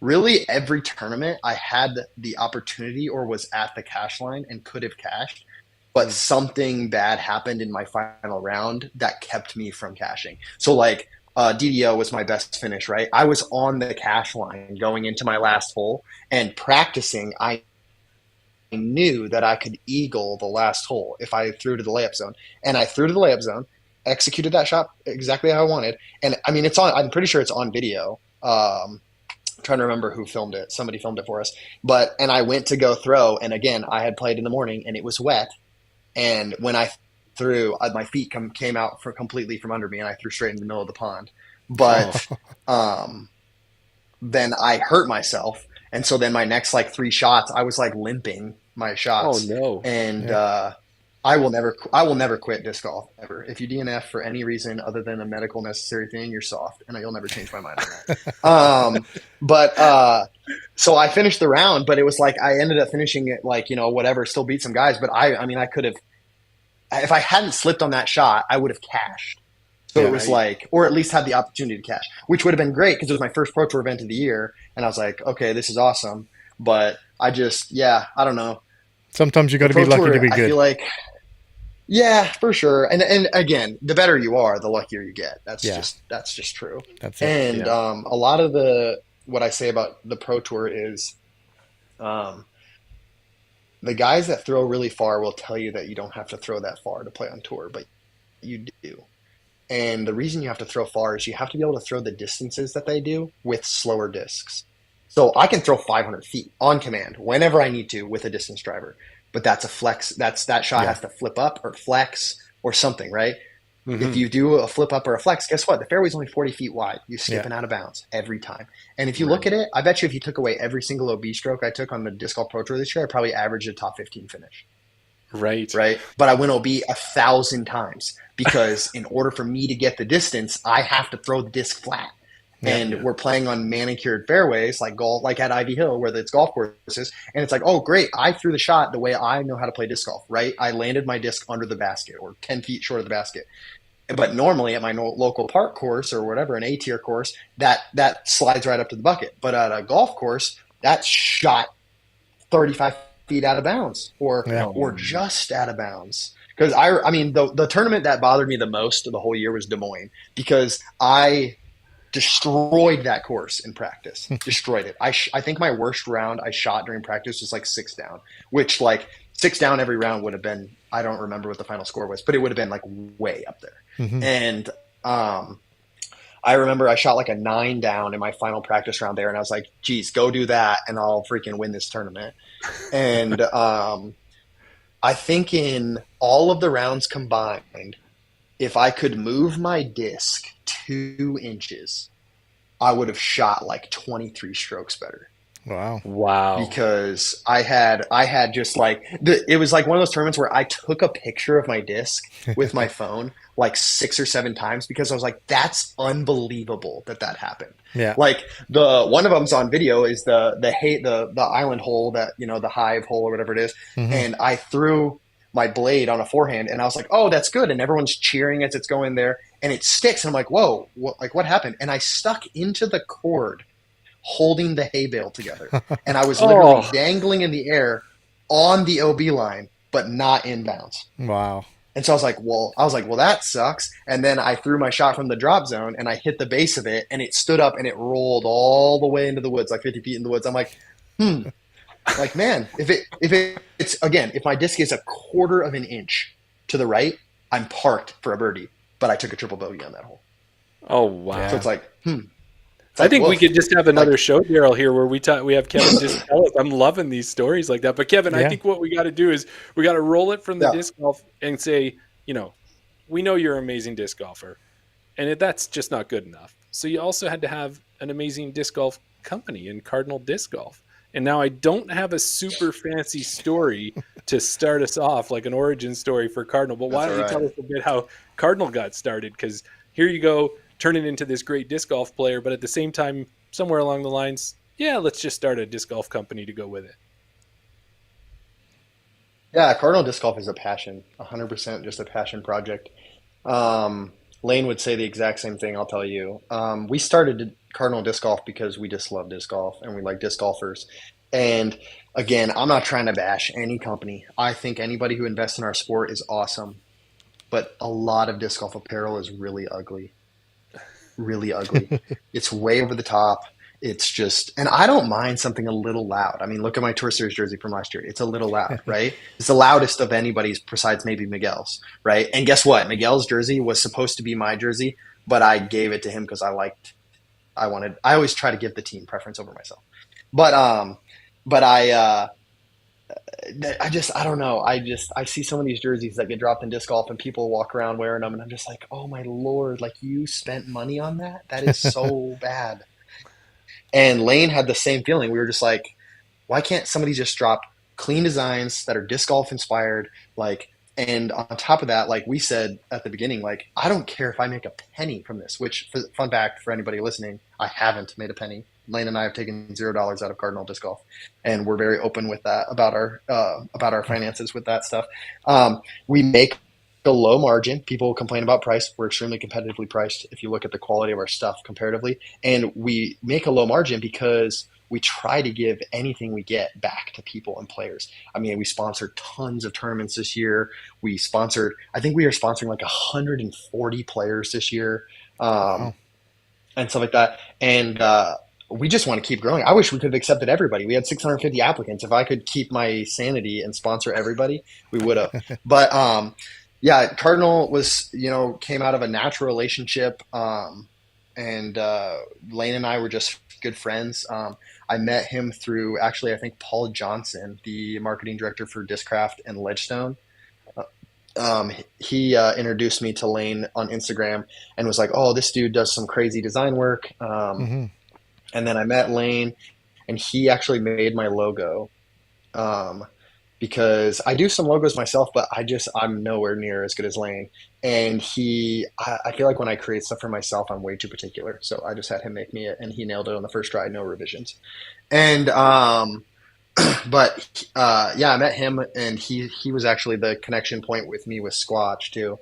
really every tournament I had the opportunity or was at the cash line and could have cashed, but something bad happened in my final round that kept me from cashing. So like DDO was my best finish, right? I was on the cash line going into my last hole and practicing. I knew that I could eagle the last hole if I threw to the layup zone. And I threw to the layup zone, executed that shot exactly how I wanted. And I mean, I'm pretty sure it's on video. I'm trying to remember who filmed it. Somebody filmed it for us. And I went to go throw. And again, I had played in the morning and it was wet. And when I threw, my feet came out completely from under me, and I threw straight in the middle of the pond. But then I hurt myself. And so then my next like 3 shots, I was like limping my shots. Oh no! And I will never quit disc golf ever. If you DNF for any reason other than a medical necessary thing, you're soft, and you'll never change my mind on that. So I finished the round, but it was like I ended up finishing it like, whatever, still beat some guys. But I mean, I could have, if I hadn't slipped on that shot, I would have cashed. So it was like, or at least had the opportunity to cash, which would have been great because it was my first Pro Tour event of the year. And I was like, okay, this is awesome. But I just, I don't know. Sometimes you got to be lucky to be good. I feel like, yeah, for sure. And again, the better you are, the luckier you get. That's just true. That's it. And a lot of what I say about the Pro Tour is, the guys that throw really far will tell you that you don't have to throw that far to play on tour, but you do. And the reason you have to throw far is you have to be able to throw the distances that they do with slower discs. So I can throw 500 feet on command whenever I need to with a distance driver, but that's a flex. That shot has to flip up or flex or something, right? Mm-hmm. If you do a flip up or a flex, guess what? The fairway's only 40 feet wide. You skip it out of bounds every time. And if you look at it, I bet you if you took away every single OB stroke I took on the Disc Golf Pro Tour this year, I probably averaged a top 15 finish. Right. But I went OB 1,000 times because in order for me to get the distance, I have to throw the disc flat. And we're playing on manicured fairways like at Ivy Hill where it's golf courses. And it's like, oh, great. I threw the shot the way I know how to play disc golf, right? I landed my disc under the basket or 10 feet short of the basket. But normally at my local park course or whatever, an A-tier course, that slides right up to the bucket. But at a golf course, that's shot 35 feet out of bounds or just out of bounds. Because I mean, the tournament that bothered me the most of the whole year was Des Moines because I destroyed that course in practice. Destroyed it. I think my worst round I shot during practice was like 6 down, which like 6 down every round would have been, I don't remember what the final score was, but it would have been like way up there. Mm-hmm. And I remember I shot like a 9 down in my final practice round there, and I was like, geez, go do that and I'll freaking win this tournament. And I think in all of the rounds combined, if I could move my disc 2 inches, I would have shot like 23 strokes better. Wow. Because I had just like, it was like one of those tournaments where I took a picture of my disc with my phone like 6 or 7 times because I was like, that's unbelievable that happened. Yeah. Like the one of them's on video is the island hole that, the hive hole or whatever it is. Mm-hmm. And I threw my blade on a forehand and I was like, oh, that's good. And everyone's cheering as it's going there and it sticks. And I'm like, whoa, what happened? And I stuck into the cord holding the hay bale together. And I was literally dangling in the air on the OB line, but not inbounds. Wow. And so I was like, well, that sucks. And then I threw my shot from the drop zone and I hit the base of it and it stood up and it rolled all the way into the woods, like 50 feet in the woods. I'm like, like, man, if my disc is a quarter of an inch to the right, I'm parked for a birdie, but I took a triple bogey on that hole. Oh, wow. So it's like, I think we could just have another show, Daryl, here where we have Kevin just tell us. I'm loving these stories like that. But Kevin, I think what we got to do is we got to roll it from the disc golf and say, we know you're an amazing disc golfer, and that's just not good enough. So you also had to have an amazing disc golf company in Cardinal Disc Golf. And now I don't have a super fancy story to start us off, like an origin story for Cardinal. But why don't you tell us a bit how Cardinal got started? Because here you go, turning into this great disc golf player, but at the same time, somewhere along the lines, let's just start a disc golf company to go with it. Yeah, Cardinal Disc Golf is a passion, 100% just a passion project. Lane would say the exact same thing, I'll tell you. We started Cardinal Disc Golf because we just love disc golf and we like disc golfers. And again, I'm not trying to bash any company. I think anybody who invests in our sport is awesome. But a lot of disc golf apparel is really ugly. Really ugly. It's way over the top. It's just, and I don't mind something a little loud. I mean, look at my Tour Series jersey from last year. It's a little loud, right? It's the loudest of anybody's besides maybe Miguel's, right? And guess what? Miguel's jersey was supposed to be my jersey, but I gave it to him because I always try to give the team preference over myself. But I don't know. I see some of these jerseys that get dropped in disc golf and people walk around wearing them. And I'm just like, oh my Lord, like you spent money on that? That is so bad. And Lane had the same feeling. We were just like, why can't somebody just drop clean designs that are disc golf inspired? And on top of that, like we said at the beginning, like, I don't care if I make a penny from this, which fun fact for anybody listening, I haven't made a penny. Lane and I have taken $0 out of Cardinal Disc Golf, and we're very open with that about our finances with that stuff. We make a low margin. People complain about price. We're extremely competitively priced if you look at the quality of our stuff comparatively. And we make a low margin because we try to give anything we get back to people and players. I mean, we sponsored tons of tournaments this year. I think we are sponsoring like 140 players this year, and stuff like that. And we just want to keep growing. I wish we could have accepted everybody. We had 650 applicants. If I could keep my sanity and sponsor everybody, we would have. But Cardinal came out of a natural relationship, and Lane and I were just good friends. I met him through actually, I think Paul Johnson, the marketing director for Discraft and Ledgestone. He introduced me to Lane on Instagram and was like, "Oh, this dude does some crazy design work." And then I met Lane, and he actually made my logo. Because I do some logos myself, but I'm nowhere near as good as Lane. And I feel like when I create stuff for myself, I'm way too particular. So I just had him make me it, and he nailed it on the first try, no revisions. And I met him, and he was actually the connection point with me with Squatch too,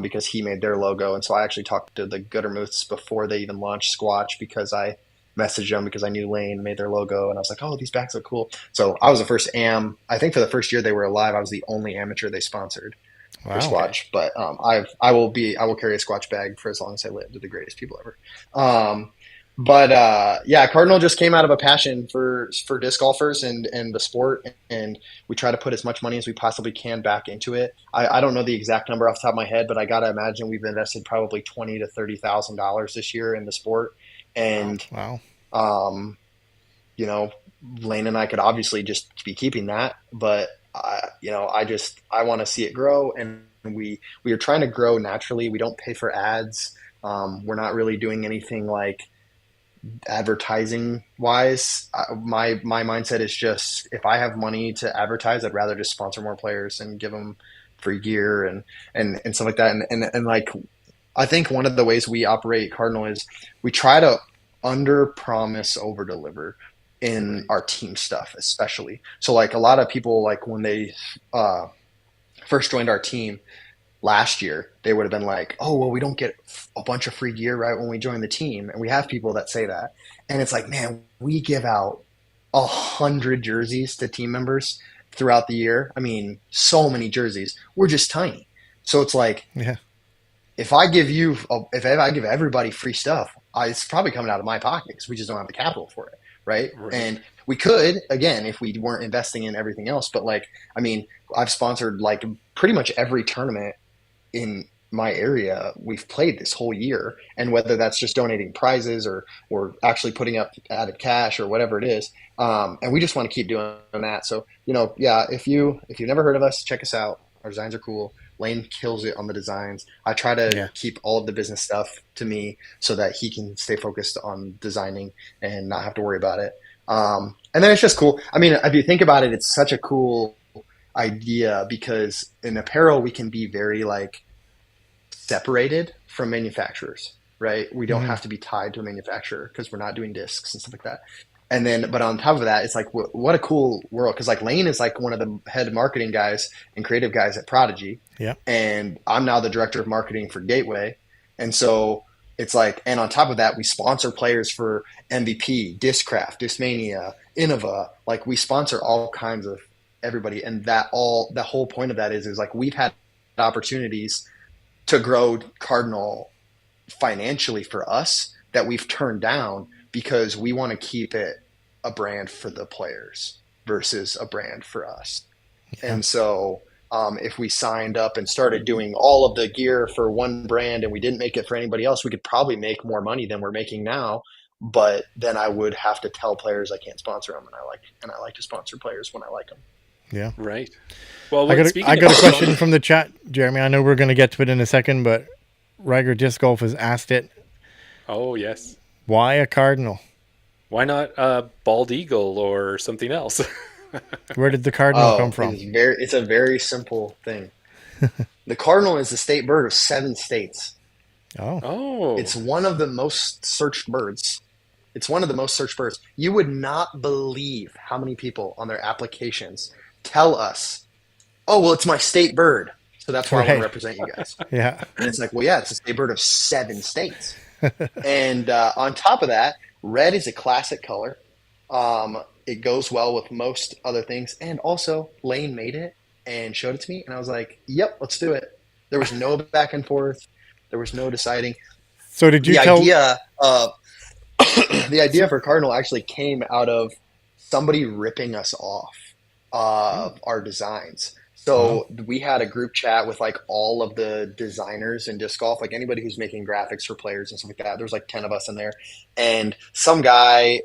because he made their logo. And so I actually talked to the Goodermuths before they even launched Squatch, because I messaged them because I knew Lane made their logo, and I was like, oh, these bags look cool. So I was the first I think for the first year they were alive, I was the only amateur they sponsored for Squatch. But I will carry a Squatch bag for as long as I live. They're the greatest people ever. Cardinal just came out of a passion for disc golfers and the sport, and we try to put as much money as we possibly can back into it. I don't know the exact number off the top of my head, but I gotta imagine we've invested probably $20,000 to $30,000 this year in the sport. And Lane and I could obviously just be keeping that, but I want to see it grow, and we are trying to grow naturally. We don't pay for ads. We're not really doing anything like advertising wise. My mindset is just, if I have money to advertise, I'd rather just sponsor more players and give them free gear and stuff like that. And like, I think one of the ways we operate Cardinal is we try to under promise, over deliver in our team stuff, especially. So like a lot of people, like when they first joined our team last year, they would have been like, oh, well, we don't get a bunch of free gear right when we join the team. And we have people that say that. And it's like, man, we give out 100 jerseys to team members throughout the year. I mean, so many jerseys. We're just tiny. So it's like, Yeah. if I give everybody free stuff, it's probably coming out of my pocket because we just don't have the capital for it, right? And we could, again, if we weren't investing in everything else. But like, I mean, I've sponsored like pretty much every tournament in my area we've played this whole year, and whether that's just donating prizes or actually putting up added cash or whatever it is, and we just want to keep doing that. So yeah, if you've never heard of us, check us out. Our designs are cool. Lane kills it on the designs. I try to keep all of the business stuff to me so that he can stay focused on designing and not have to worry about it. And then it's just cool. I mean, if you think about it, it's such a cool idea because in apparel we can be very like separated from manufacturers, right? We don't have to be tied to a manufacturer because we're not doing discs and stuff like that. And then, but on top of that, it's like, what a cool world. Cause like Lane is like one of the head marketing guys and creative guys at Prodigy. Yeah. And I'm now the director of marketing for Gateway. And so it's like, and on top of that, we sponsor players for MVP, Discraft, Discmania, Innova. Like we sponsor all kinds of everybody. And the whole point of that is like, we've had opportunities to grow Cardinal financially for us that we've turned down because we want to keep it a brand for the players versus a brand for us. Yeah. And so if we signed up and started doing all of the gear for one brand and we didn't make it for anybody else, we could probably make more money than we're making now. But then I would have to tell players I can't sponsor them, and I like to sponsor players when I like them. Yeah. Right. Well, I got a question from the chat, Jeremy. I know we're going to get to it in a second, but Riger Disc Golf has asked it. Oh, yes. Why a Cardinal? Why not a bald eagle or something else? Where did the Cardinal come from? It's a very simple thing. The Cardinal is the state bird of 7 states. Oh. It's one of the most searched birds. You would not believe how many people on their applications tell us, oh, well, it's my state bird, so that's why I want to represent you guys. Yeah. And it's like, well, yeah, it's a state bird of 7 states. And on top of that, red is a classic color. It goes well with most other things. And also, Lane made it and showed it to me, and I was like, yep, let's do it. There was no back and forth. There was no deciding. So did you the idea for Cardinal actually came out of somebody ripping us off our designs. So we had a group chat with like all of the designers in disc golf, like anybody who's making graphics for players and stuff like that. There's like 10 of us in there, and some guy,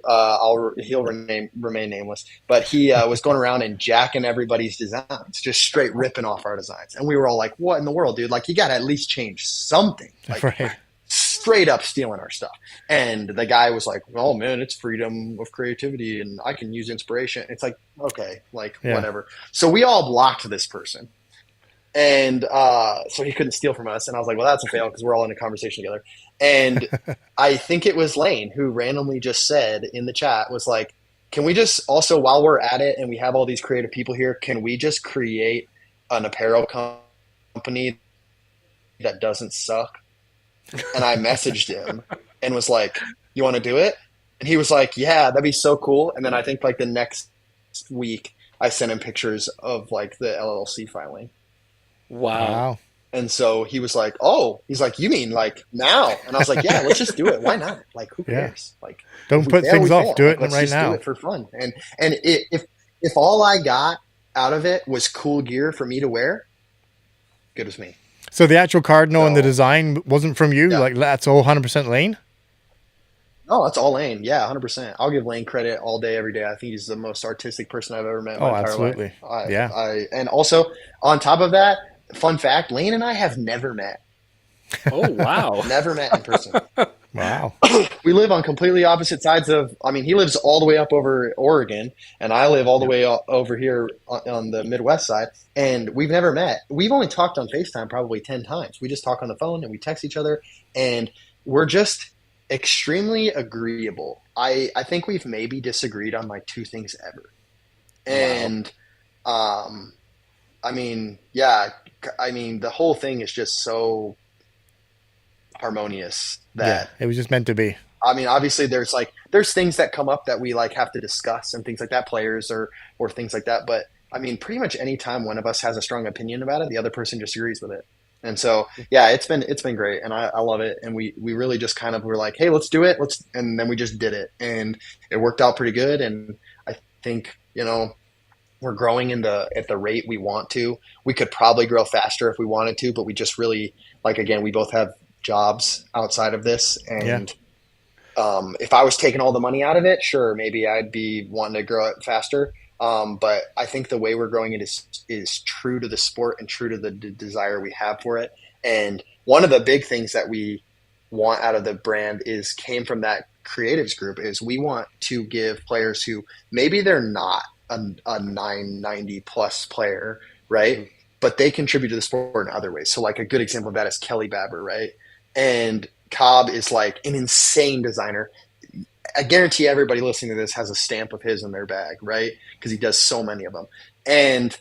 he'll remain nameless, but he was going around and jacking everybody's designs, just straight ripping off our designs. And we were all like, what in the world, dude? Like you got to at least change something. Like, straight up stealing our stuff. And the guy was like, oh man, it's freedom of creativity and I can use inspiration. It's like, okay, like whatever. So we all blocked this person. And so he couldn't steal from us. And I was like, well, that's a fail because we're all in a conversation together. And I think it was Lane who randomly just said in the chat, was like, can we just also, while we're at it and we have all these creative people here, can we just create an apparel company that doesn't suck? And I messaged him and was like, you want to do it? And he was like, yeah, that'd be so cool. And then I think like the next week I sent him pictures of like the LLC filing. Wow. And so he was like, oh, he's like, you mean like now? And I was like, yeah, let's just do it. Why not? Like, who cares? Like, don't put things off. Do it right now. Let's just do it for fun. And if all I got out of it was cool gear for me to wear, good as me. So the actual Cardinal and the design wasn't from you? Yeah. Like that's all 100% Lane? No, that's all Lane. Yeah, 100%. I'll give Lane credit all day, every day. I think he's the most artistic person I've ever met in my entire absolutely. Life. And also, on top of that, fun fact, Lane and I have never met. Oh, wow. Never met in person. Wow. We live on completely opposite sides of, I mean, he lives all the way up over Oregon, and I live all the way over here on the Midwest side, and we've never met. We've only talked on FaceTime probably 10 times. We just talk on the phone, and we text each other, and we're just extremely agreeable. I think we've maybe disagreed on like 2 things ever. And, I mean, the whole thing is just so harmonious that it was just meant to be. I mean, obviously there's things that come up that we like have to discuss and things like that, players or things like that. But I mean, pretty much any time one of us has a strong opinion about it, the other person just agrees with it. And so, yeah, it's been great, and I love it. And we really just kind of were like, hey, let's do it. And then we just did it, and it worked out pretty good. And I think, you know, we're growing at the rate we want to. We could probably grow faster if we wanted to, but we just really, like, again, we both have jobs outside of this, and if I was taking all the money out of it, sure, maybe I'd be wanting to grow it faster. But I think the way we're growing it is true to the sport and true to the desire we have for it. And one of the big things that we want out of the brand came from that creatives group is we want to give players who maybe they're not a 990 plus player, right? But they contribute to the sport in other ways. So like a good example of that is Kelly Babber, right? And Cobb is like an insane designer. I guarantee everybody listening to this has a stamp of his in their bag, right? Because he does so many of them. And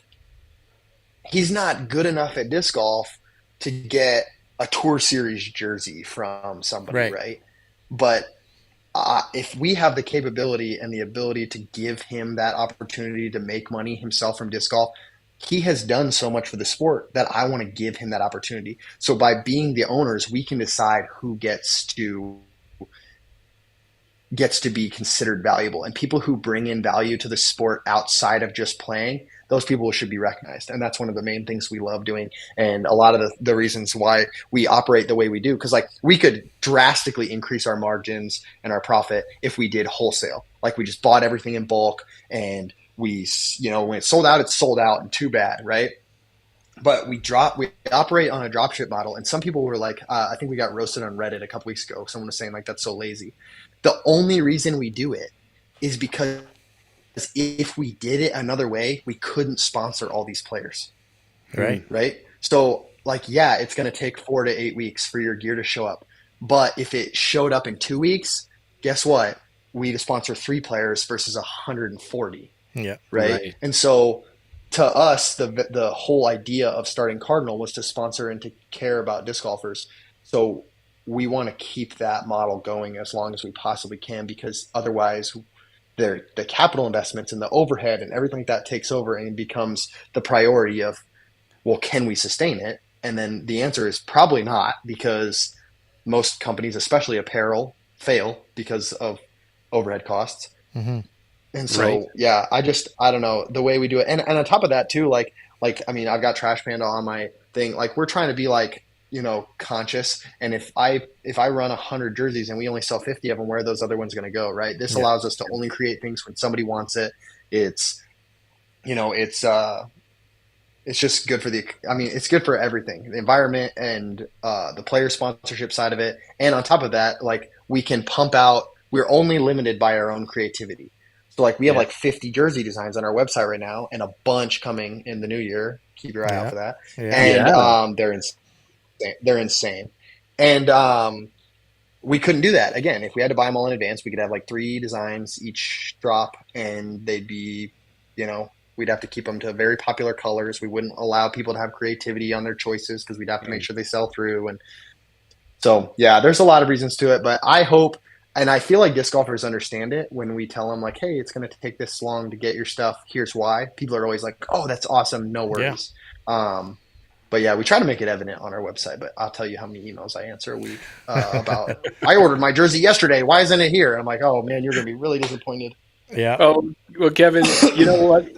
he's not good enough at disc golf to get a Tour Series jersey from somebody, right? But if we have the capability and the ability to give him that opportunity to make money himself from disc golf, he has done so much for the sport that I want to give him that opportunity. So by being the owners, we can decide who gets to be considered valuable, and people who bring in value to the sport outside of just playing, those people should be recognized. And that's one of the main things we love doing. And a lot of the reasons why we operate the way we do, because like we could drastically increase our margins and our profit if we did wholesale. Like we just bought everything in bulk and we, you know, when it's sold out and too bad. Right. But we operate on a dropship model. And some people were like, I think we got roasted on Reddit a couple weeks ago. Someone was saying like, that's so lazy. The only reason we do it is because if we did it another way, we couldn't sponsor all these players. Right. Right. So like, yeah, it's going to take 4 to 8 weeks for your gear to show up. But if it showed up in 2 weeks, guess what? We'd sponsor 3 players versus 140. Yeah. Right. And so to us, the whole idea of starting Cardinal was to sponsor and to care about disc golfers. So we want to keep that model going as long as we possibly can, because otherwise the capital investments and the overhead and everything like that takes over and becomes the priority of, well, can we sustain it? And then the answer is probably not, because most companies, especially apparel, fail because of overhead costs. Mm-hmm. And so, yeah, I don't know the way we do it. And on top of that too, like, I mean, I've got Trash Panda on my thing. Like we're trying to be like, you know, conscious. And if I run 100 jerseys and we only sell 50 of them, where are those other ones going to go? Right. This allows us to only create things when somebody wants it. It's, you know, it's just good for it's good for everything, the environment and the player sponsorship side of it. And on top of that, like we can pump out, we're only limited by our own creativity. So like we have like 50 jersey designs on our website right now and a bunch coming in the new year. Keep your eye out for that. And they're insane. And we couldn't do that. Again, if we had to buy them all in advance, we could have like 3 designs each drop and they'd be, you know, we'd have to keep them to very popular colors. We wouldn't allow people to have creativity on their choices because we'd have to make sure they sell through. And so, yeah, there's a lot of reasons to it, but I hope, and I feel like disc golfers understand it when we tell them like, hey, it's going to take this long to get your stuff. Here's why. People are always like, oh, that's awesome. No worries. But yeah, we try to make it evident on our website, but I'll tell you how many emails I answer a week about, I ordered my jersey yesterday. Why isn't it here? And I'm like, oh man, you're going to be really disappointed. Yeah. Oh, well, Kevin, you know what?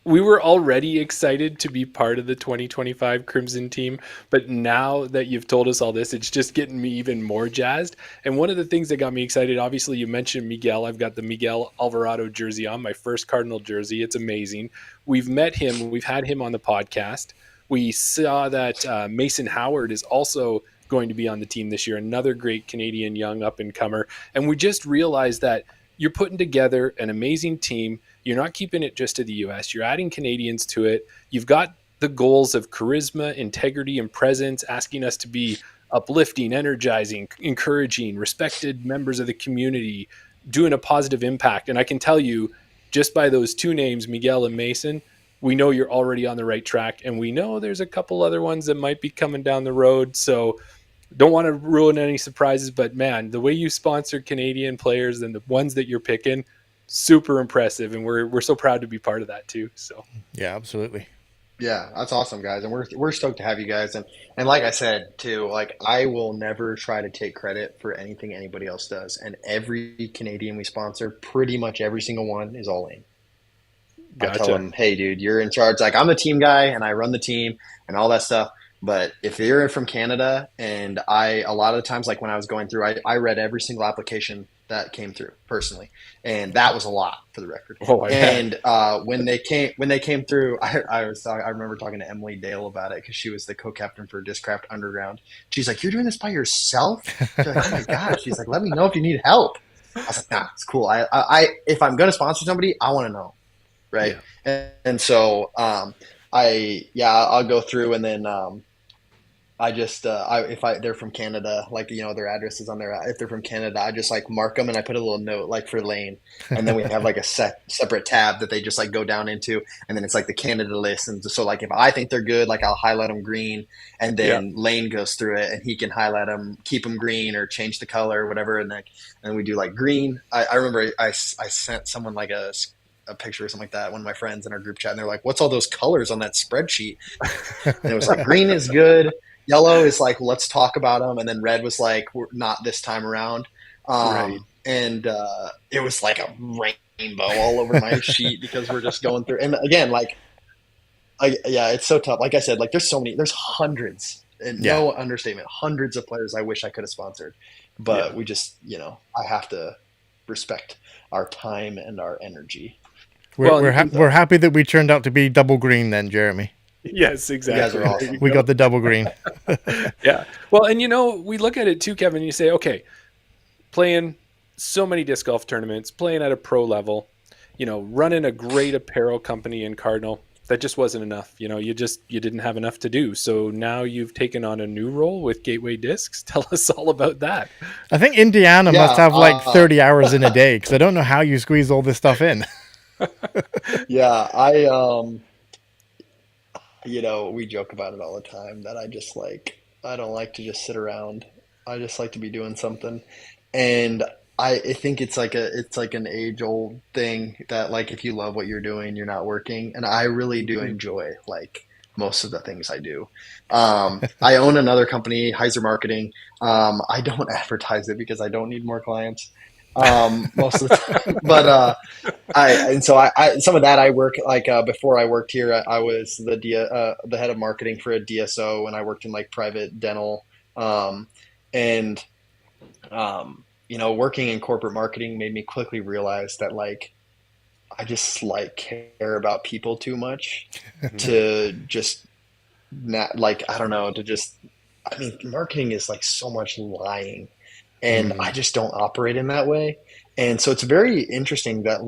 We were already excited to be part of the 2025 Crimson team, but now that you've told us all this, it's just getting me even more jazzed. And one of the things that got me excited, obviously you mentioned Miguel. I've got the Miguel Alvarado jersey on, my first Cardinal jersey. It's amazing. We've met him. We've had him on the podcast. We saw that Mason Howard is also going to be on the team this year, another great Canadian young up-and-comer. And we just realized that you're putting together an amazing team. You're not keeping it just to the U.S. You're adding Canadians to it. You've got the goals of charisma, integrity, and presence, asking us to be uplifting, energizing, encouraging, respected members of the community, doing a positive impact. And I can tell you, just by those 2 names, Miguel and Mason, we know you're already on the right track. And we know there's a couple other ones that might be coming down the road. So don't want to ruin any surprises, but man, the way you sponsored Canadian players and the ones that you're picking, super impressive, and we're so proud to be part of that too. So Yeah, absolutely. Yeah, that's awesome, guys, and we're stoked to have you guys. And like I said too, like I will never try to take credit for anything anybody else does. And every Canadian we sponsor, pretty much every single one is all in. I tell gotcha. them, hey, dude, you're in charge. Like I'm the team guy and I run the team and all that stuff. But if you're from Canada, and a lot of the times, like when I was going through, I read every single application that came through personally, and that was a lot for the record. Oh, I bet. And when they came through, I remember talking to Emily Dale about it because she was the co-captain for Discraft Underground. She's like, "You're doing this by yourself?" She's like, "Oh my gosh!" She's like, "Let me know if you need help." I was like, "Nah, it's cool. I if I'm gonna sponsor somebody, I want to know." Right. Yeah. And so, I'll go through and then, if they're from Canada, like, their address is on there. If they're from Canada, I just like mark them and I put a little note like for Lane. And then we have like a separate tab that they just like go down into. And then it's like the Canada list. And so like, if I think they're good, like I'll highlight them green, and then Lane goes through it and he can highlight them, keep them green or change the color or whatever. And then we do like green. I remember I sent someone like a picture or something like that, one of my friends in our group chat, and they're like, "What's all those colors on that spreadsheet?" And it was like, green is good, yellow is like, let's talk about them, and then red was like, we're not this time around. Right. And it was like a rainbow all over my sheet because we're just going through. And again, like, it's so tough. Like I said, like there's hundreds, and no understatement, hundreds of players I wish I could have sponsored, but we just, I have to respect our time and our energy. We're happy that we turned out to be double green then, Jeremy. Yes, exactly. You guys are awesome. We got the double green. Yeah. Well, and we look at it too, Kevin, you say, okay, playing so many disc golf tournaments, playing at a pro level, running a great apparel company in Cardinal, that just wasn't enough. You didn't have enough to do. So now you've taken on a new role with Gateway Discs. Tell us all about that. I think Indiana must have like 30 hours in a day, because I don't know how you squeeze all this stuff in. Yeah, we joke about it all the time that I don't like to just sit around. I just like to be doing something. And I think it's like an age old thing that like, if you love what you're doing, you're not working. And I really do enjoy like most of the things I do. I own another company, Heiser Marketing. I don't advertise it because I don't need more clients. Most of the time, but some of that I work like before I worked here, I was the head of marketing for a DSO, and I worked in like private dental, and working in corporate marketing made me quickly realize that like I just like care about people too much to just not like, I don't know, marketing is like so much lying. And I just don't operate in that way. And so it's very interesting that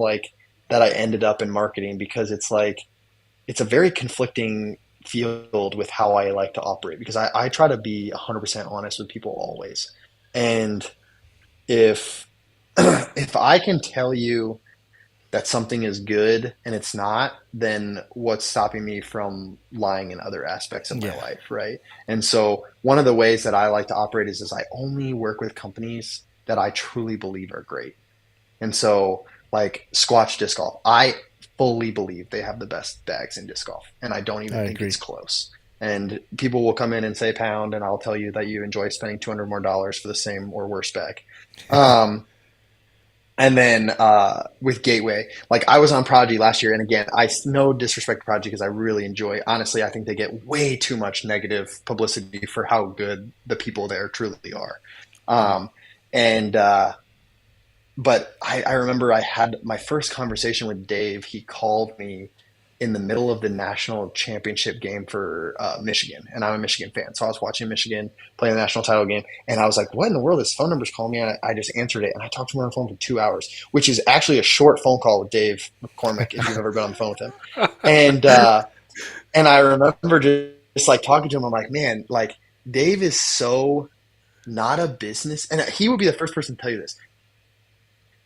I ended up in marketing, because it's a very conflicting field with how I like to operate, because I try to be 100% honest with people always. And if I can tell you that something is good and it's not, then what's stopping me from lying in other aspects of my life, right? And so one of the ways that I like to operate is I only work with companies that I truly believe are great. And so like Squatch Disc Golf, I fully believe they have the best bags in disc golf, and I don't even think it's close. And people will come in and say pound, and I'll tell you that you enjoy spending $200 more for the same or worse bag. And then with Gateway, like I was on Prodigy last year, and again, no disrespect to Prodigy because I really enjoy. Honestly, I think they get way too much negative publicity for how good the people there truly are. But I remember I had my first conversation with Dave. He called me in the middle of the national championship game for Michigan, and I'm a Michigan fan, so I was watching Michigan play the national title game, and I was like, what in the world? This phone number's calling me, and I just answered it, and I talked to him on the phone for 2 hours, which is actually a short phone call with Dave McCormick, if you've ever been on the phone with him. And I remember just like talking to him, I'm like, man, like Dave is so not a business, and he would be the first person to tell you this.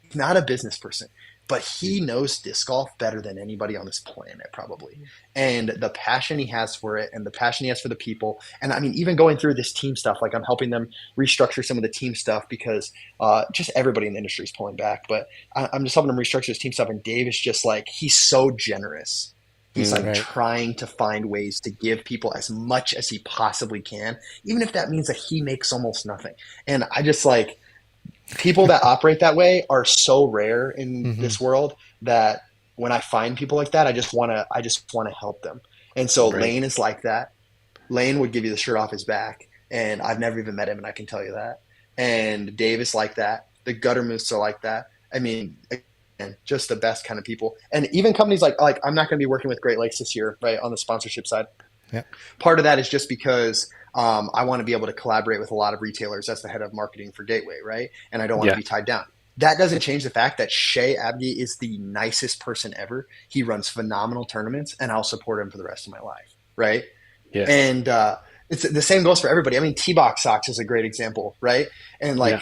He's not a business person. but he knows disc golf better than anybody on this planet, probably. And the passion he has for it, and the passion he has for the people. And I mean, even going through this team stuff, like I'm helping them restructure some of the team stuff because just everybody in the industry is pulling back. But I'm just helping them restructure this team stuff. And Dave is just like, he's so generous. He's like trying to find ways to give people as much as he possibly can, even if that means that he makes almost nothing. And I just like, people that operate that way are so rare in this world that when I find people like that, I just want to help them. And so Lane is like that. Lane would give you the shirt off his back, and I've never even met him, and I can tell you that. And Dave is like that. The gutter moose are like that. I mean, and just the best kind of people. And even companies like I'm not going to be working with Great Lakes this year, right, on the sponsorship side. Yeah. Part of that is just because I want to be able to collaborate with a lot of retailers as the head of marketing for Gateway, right? And I don't want to be tied down. That doesn't change the fact that Shea Abdi is the nicest person ever. He runs phenomenal tournaments, and I'll support him for the rest of my life, right? Yeah. And it's the same goes for everybody. I mean, T-Box socks is a great example, right? And like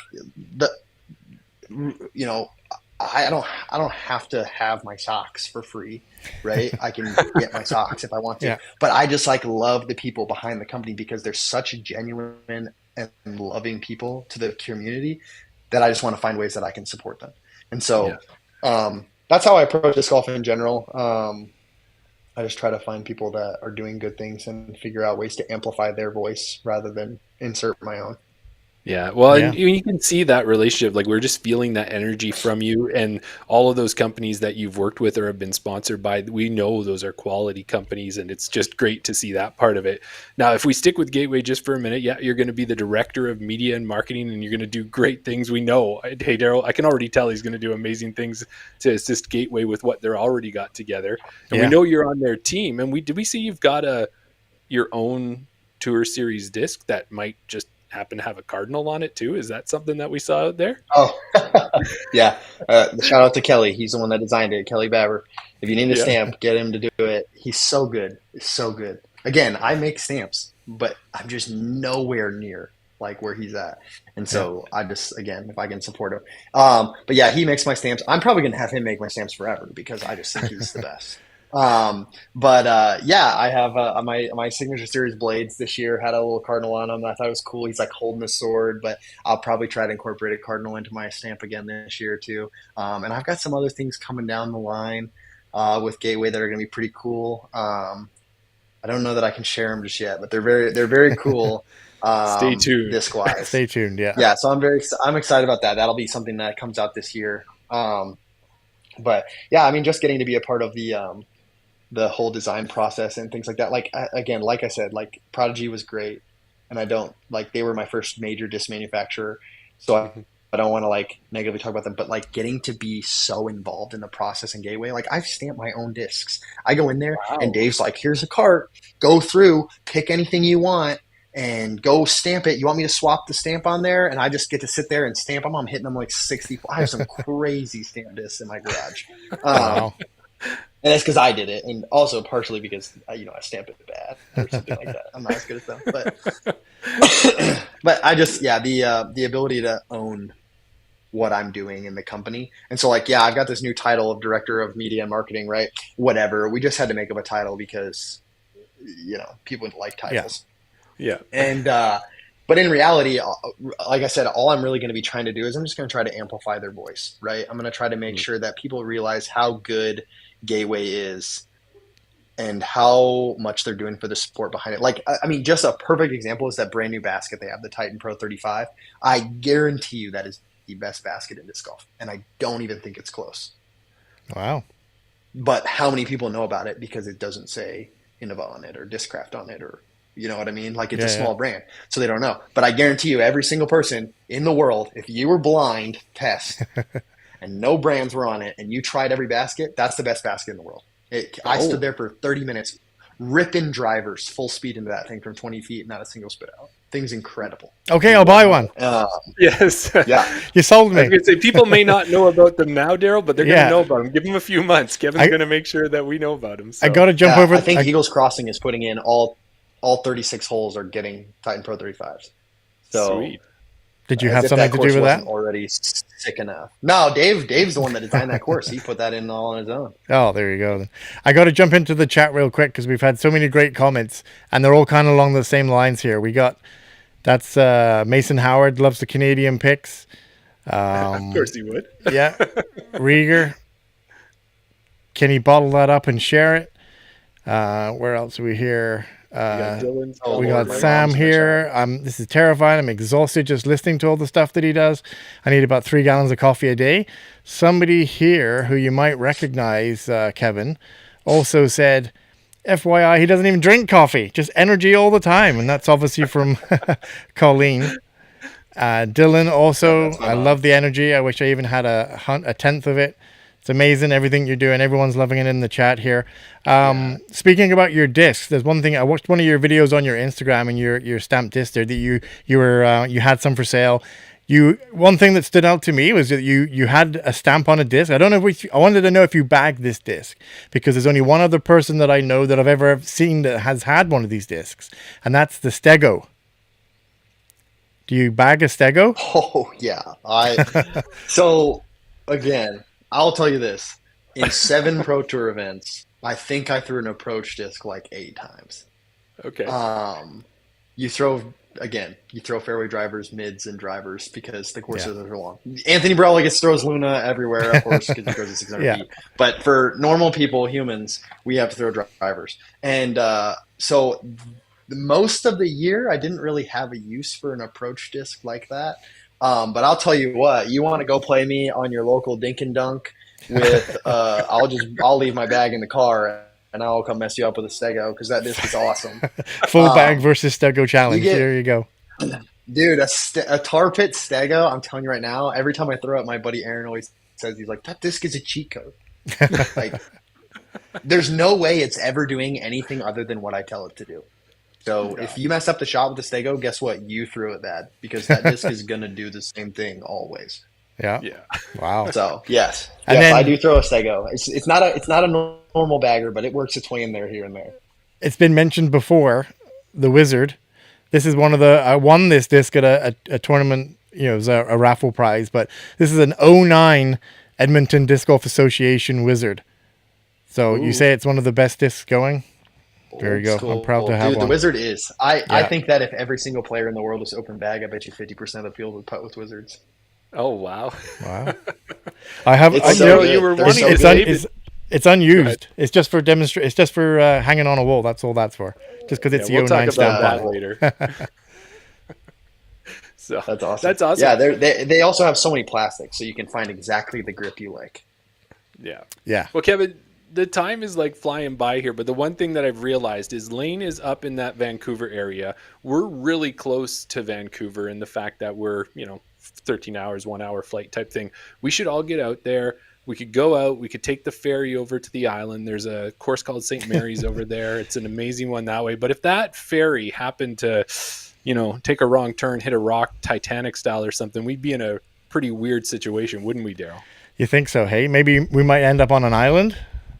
I don't have to have my socks for free, right? I can get my socks if I want to. But I just like love the people behind the company because they're such genuine and loving people to the community that I just want to find ways that I can support them. And so that's how I approach disc golf in general. I just try to find people that are doing good things and figure out ways to amplify their voice rather than insert my own. Yeah, well, and you can see that relationship. Like, we're just feeling that energy from you, and all of those companies that you've worked with or have been sponsored by, we know those are quality companies, and it's just great to see that part of it. Now, if we stick with Gateway just for a minute, you're going to be the director of media and marketing, and you're going to do great things. We know. Hey, Daryl, I can already tell he's going to do amazing things to assist Gateway with what they're already got together. And we know you're on their team. And did we see you've got your own Tour Series disc that might just happen to have a Cardinal on it too? Is that something that we saw out there? Oh, yeah. Shout out to Kelly. He's the one that designed it, Kelly Baber. If you need a stamp, get him to do it. He's so good. He's so good. Again, I make stamps, but I'm just nowhere near like where he's at. And so I just, again, if I can support him. But yeah, he makes my stamps. I'm probably going to have him make my stamps forever because I just think he's the best. I have my signature series blades this year had a little cardinal on them. I thought it was cool. He's like holding a sword, but I'll probably try to incorporate a cardinal into my stamp again this year too. And I've got some other things coming down the line with Gateway that are going to be pretty cool. I don't know that I can share them just yet, but they're very cool. Stay tuned. Disc-wise. Stay tuned. Yeah. Yeah. So I'm excited about that. That'll be something that comes out this year. But yeah, I mean, just getting to be a part of the whole design process and things like that. Like, again, like I said, like Prodigy was great, and they were my first major disc manufacturer. So I don't want to like negatively talk about them, but like getting to be so involved in the process and Gateway, like I've stamped my own discs. I go in there and Dave's like, here's a cart, go through, pick anything you want and go stamp it. You want me to swap the stamp on there? And I just get to sit there and stamp them. I'm hitting them like 60. I have some crazy stamp discs in my garage. And that's because I did it, and also partially because I stamp it bad or something like that. I'm not as good as them, but I just the ability to own what I'm doing in the company, and so I've got this new title of director of media and marketing, right? Whatever, we just had to make up a title because people like titles, and but in reality, like I said, all I'm really going to be trying to do is I'm just going to try to amplify their voice, right? I'm going to try to make sure that people realize how good Gateway is and how much they're doing for the sport behind it. Like, I mean, just a perfect example is that brand new basket they have, the Titan Pro 35. I guarantee you that is the best basket in disc golf, and I don't even think it's close. Wow. But how many people know about it because it doesn't say Innova on it or Discraft on it, or you know what I mean? Like, it's a small brand, so they don't know. But I guarantee you, every single person in the world, if you were blind test and no brands were on it, and you tried every basket, that's the best basket in the world. I stood there for 30 minutes ripping drivers full speed into that thing from 20 feet, not a single spit out. Thing's incredible. Okay, I'll buy one. Yes. Yeah. You sold me. I was going to say, people may not know about them now, Daryl, but they're going to know about them. Give them a few months. Kevin's going to make sure that we know about them. So. I got to jump over. I think Eagles Crossing is putting in all 36 holes are getting Titan Pro 35s. So, sweet. Did you As have if something that to course do with that? wasn't already sick enough. No, Dave's the one that designed that course. He put that in all on his own. Oh, there you go. Then I got to jump into the chat real quick because we've had so many great comments, and they're all kind of along the same lines here. We got that's Mason Howard loves the Canadian picks. Of course he would. Yeah, Rieger. Can he bottle that up and share it? Where else are we here? We got Dylan. We got my Sam mom's in the here. This is terrifying. I'm exhausted just listening to all the stuff that he does. I need about 3 gallons of coffee a day. Somebody here who you might recognize, Kevin, also said, FYI, he doesn't even drink coffee, just energy all the time. And that's obviously from Colleen. Dylan also, I love the energy. I wish I even had a tenth of it. It's amazing everything you're doing. Everyone's loving it in the chat here. Speaking about your discs, there's one thing I watched one of your videos on your Instagram and your stamped disc there that you had some for sale. One thing that stood out to me was that you had a stamp on a disc. I don't know I wanted to know if you bagged this disc because there's only one other person that I know that I've ever seen that has had one of these discs, and that's the Stego. Do you bag a Stego? Oh yeah, So again, I'll tell you this: in 7 Pro Tour events, I think I threw an approach disc like 8 times. Okay. You throw fairway drivers, mids, and drivers because the courses are long. Anthony Brella throws Luna everywhere, of course, because he goes to 600 feet. But for normal people, humans, we have to throw drivers. And so most of the year, I didn't really have a use for an approach disc like that. But I'll tell you what, you want to go play me on your local dink and dunk with, I'll leave my bag in the car and I'll come mess you up with a Stego because that disc is awesome. Full bag versus Stego challenge. There you go. Dude, a tar pit Stego, I'm telling you right now, every time I throw it, my buddy Aaron always says, he's like, that disc is a cheat code. Like, there's no way it's ever doing anything other than what I tell it to do. So if you mess up the shot with the Stego, guess what? You threw it bad because that disc is going to do the same thing always. Yeah. Wow. So yes, I do throw a Stego. It's not a normal bagger, but it works its way in there here and there. It's been mentioned before, the Wizard. This is one of the I won this disc at a tournament. It was a raffle prize, but this is an 09 Edmonton Disc Golf Association Wizard. So you say it's one of the best discs going. There you go. Cool. I'm proud to have one. The Wizard is. I think that if every single player in the world was open bag, I bet you 50% of the field would putt with Wizards. Oh wow! I have. You were wanting it's unused. It's just for demonstrate. It's just for hanging on a wall. That's all that's for. Just because it's the 09 stamp that later. So that's awesome. That's awesome. Yeah, they also have so many plastics, so you can find exactly the grip you like. Yeah. Well, Kevin, the time is flying by here, but the one thing that I've realized is Lane is up in that Vancouver area. We're really close to Vancouver in the fact that we're 13 hours, 1 hour flight type thing. We should all get out there. We could go out. We could take the ferry over to the island. There's a course called St. Mary's over there. It's an amazing one that way. But if that ferry happened to, take a wrong turn, hit a rock, Titanic style or something, we'd be in a pretty weird situation, wouldn't we, Daryl? You think so? Hey, maybe we might end up on an island?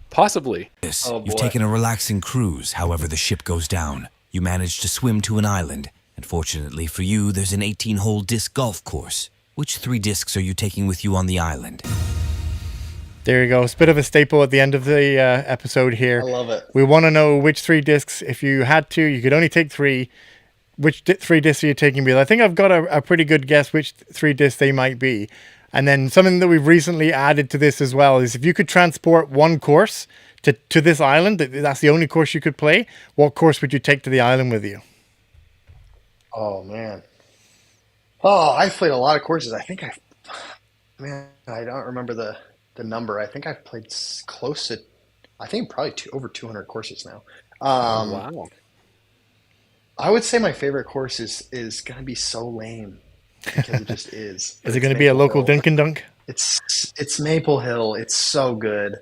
Possibly. You've taken a relaxing cruise. However, the ship goes down. You manage to swim to an island. And fortunately for you, there's an 18-hole disc golf course. Which 3 discs are you taking with you on the island? There you go. It's a bit of a staple at the end of the episode here. I love it. We want to know which 3 discs. If you had to, you could only take 3. Which 3 discs are you taking? I think I've got a pretty good guess which 3 discs they might be. And then something that we've recently added to this as well is if you could transport one course to this island, that's the only course you could play, what course would you take to the island with you? Oh, man. Oh, I've played a lot of courses. I don't remember the number. I think I've played close to, probably over 200 courses now. Wow. I would say my favorite course is going to be so lame because it just is. Is it going to be a local dink and dunk? It's Maple Hill. It's so good.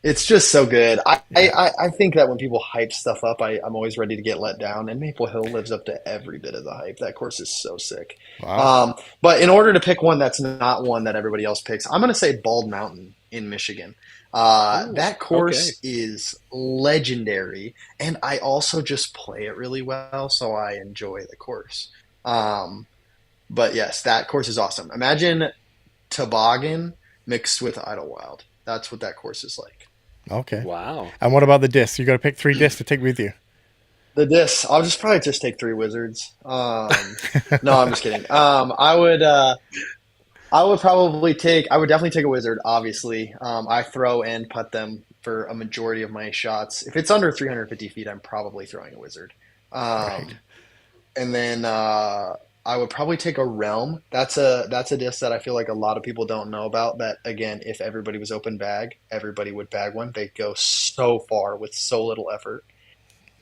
It's just so good. I think that when people hype stuff up, I'm always ready to get let down. And Maple Hill lives up to every bit of the hype. That course is so sick. Wow. But in order to pick one that's not one that everybody else picks, I'm going to say Bald Mountain in Michigan. That course is legendary. And I also just play it really well, so I enjoy the course. But yes, that course is awesome. Imagine toboggan mixed with Idlewild. That's what that course is like. Okay. Wow. And what about the discs? You got to pick 3 discs to take with you. The discs, I'll probably just take 3 wizards. No, I'm just kidding. I would definitely take a wizard, obviously. I throw and putt them for a majority of my shots. If it's under 350 feet, I'm probably throwing a wizard. Right. And then I would probably take a realm. That's a disc that I feel like a lot of people don't know about. That again, if everybody was open bag, everybody would bag one. They go so far with so little effort.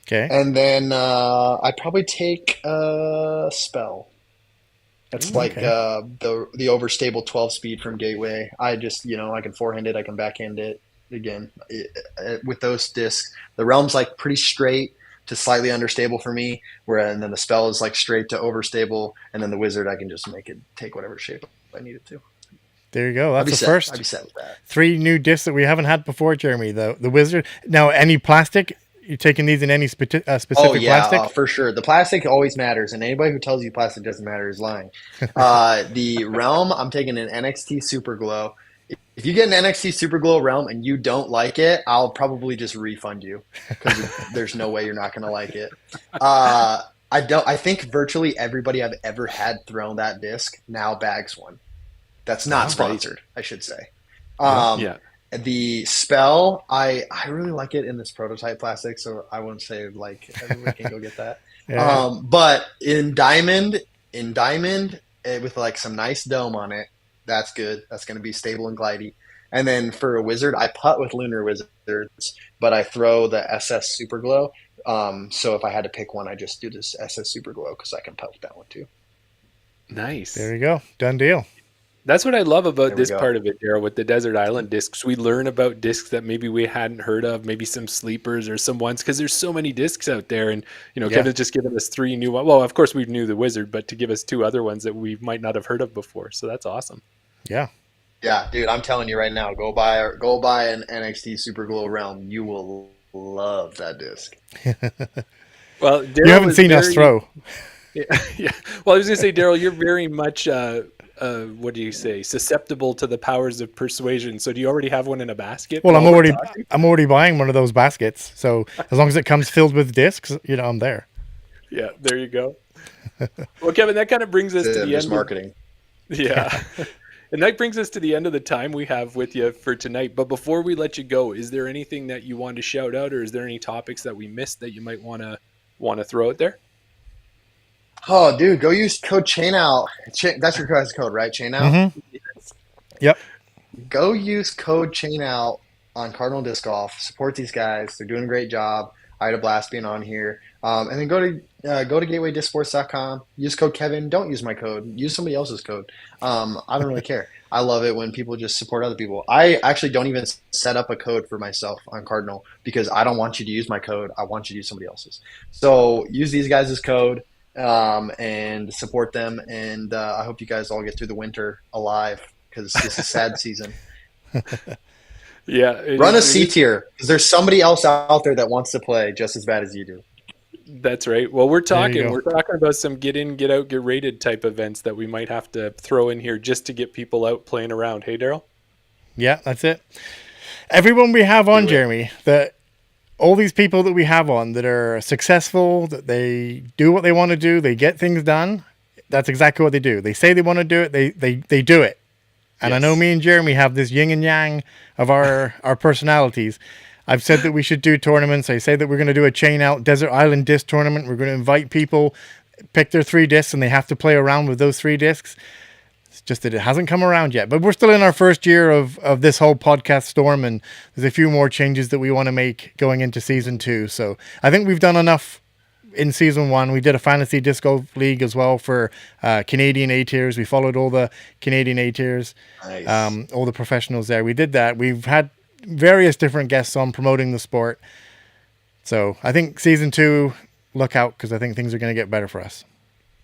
Okay. And then I'd probably take a spell. That's like the overstable 12 speed from Gateway. I just, I can forehand it, I can backhand it. Again, with those discs, the realm's like pretty straight to slightly understable for me, and then the spell is like straight to overstable, and then the wizard I can just make it take whatever shape I need it to. There you go. That's the I'd first be set with that. 3 new discs that we haven't had before, Jeremy. The wizard. Now, any plastic? You taking these in any specific plastic? For sure. The plastic always matters, and anybody who tells you plastic doesn't matter is lying. The realm, I'm taking an NXT Super Glow. If you get an NXT Super Glow realm and you don't like it, I'll probably just refund you because there's no way you're not going to like it. I think virtually everybody I've ever had thrown that disc now bags one. That's not sponsored, I should say. Yeah. The spell, I really like it in this prototype plastic, so I wouldn't say like everybody can go get that. Yeah. But in diamond, with like some nice dome on it, that's good. That's going to be stable and glidey. And then for a wizard, I putt with Lunar Wizards, but I throw the SS Super Glow. So if I had to pick one, I just do this SS Super Glow because I can putt with that one too. Nice. There you go. Done deal. That's what I love about this go. part of it, Daryl, with the Desert Island discs. We learn about discs that maybe we hadn't heard of, maybe some sleepers or some ones, because there's so many discs out there. And, Kevin's just given us 3 new ones. Well, of course, we knew the Wizard, but to give us 2 other ones that we might not have heard of before. So that's awesome. Yeah. Yeah, dude, I'm telling you right now, go buy an NXT Super Glow Realm. You will love that disc. Well, Daryl, you haven't seen us throw. Yeah. Well, I was going to say, Daryl, you're very much... what do you say? Susceptible to the powers of persuasion. So do you already have one in a basket? Well, I'm already buying one of those baskets. So as long as it comes filled with discs, I'm there. Yeah, there you go. Well, Kevin, that kind of brings us to the end. Marketing. Yeah. And that brings us to the end of the time we have with you for tonight. But before we let you go, is there anything that you want to shout out, or is there any topics that we missed that you might want to throw out there? Oh, dude, go use code ChainOut. That's your guys' code, right? ChainOut? Mm-hmm. Yep. Go use code ChainOut on Cardinal Disc Golf. Support these guys. They're doing a great job. I had a blast being on here. And then go to gatewaydisports.com. Use code Kevin. Don't use my code. Use somebody else's code. I don't really care. I love it when people just support other people. I actually don't even set up a code for myself on Cardinal because I don't want you to use my code. I want you to use somebody else's. So use these guys' code. And support them, and I hope you guys all get through the winter alive because this is a sad season. Yeah, run a C tier because there's somebody else out there that wants to play just as bad as you do. That's right. Well, we're talking about some get in, get out, get rated type events that we might have to throw in here just to get people out playing around. Hey, Daryl? Yeah, that's it. Everyone we have on, Jeremy, all these people that we have on that are successful, that they do what they want to do, they get things done. That's exactly what they do. They say they want to do it, they do it. And yes. I know me and Jeremy have this yin and yang of our personalities. I've said that we should do tournaments. I say that we're going to do a chain out Desert Island disc tournament. We're going to invite people, pick their 3 discs, and they have to play around with those 3 discs. It's just that it hasn't come around yet. But we're still in our first year of this whole podcast storm, and there's a few more changes that we want to make going into season 2. So I think we've done enough in season 1. We did a fantasy disc golf league as well for Canadian A tiers. We followed all the Canadian A tiers, nice. All the professionals there. We did that. We've had various different guests on promoting the sport. So I think season 2, look out, because I think things are going to get better for us.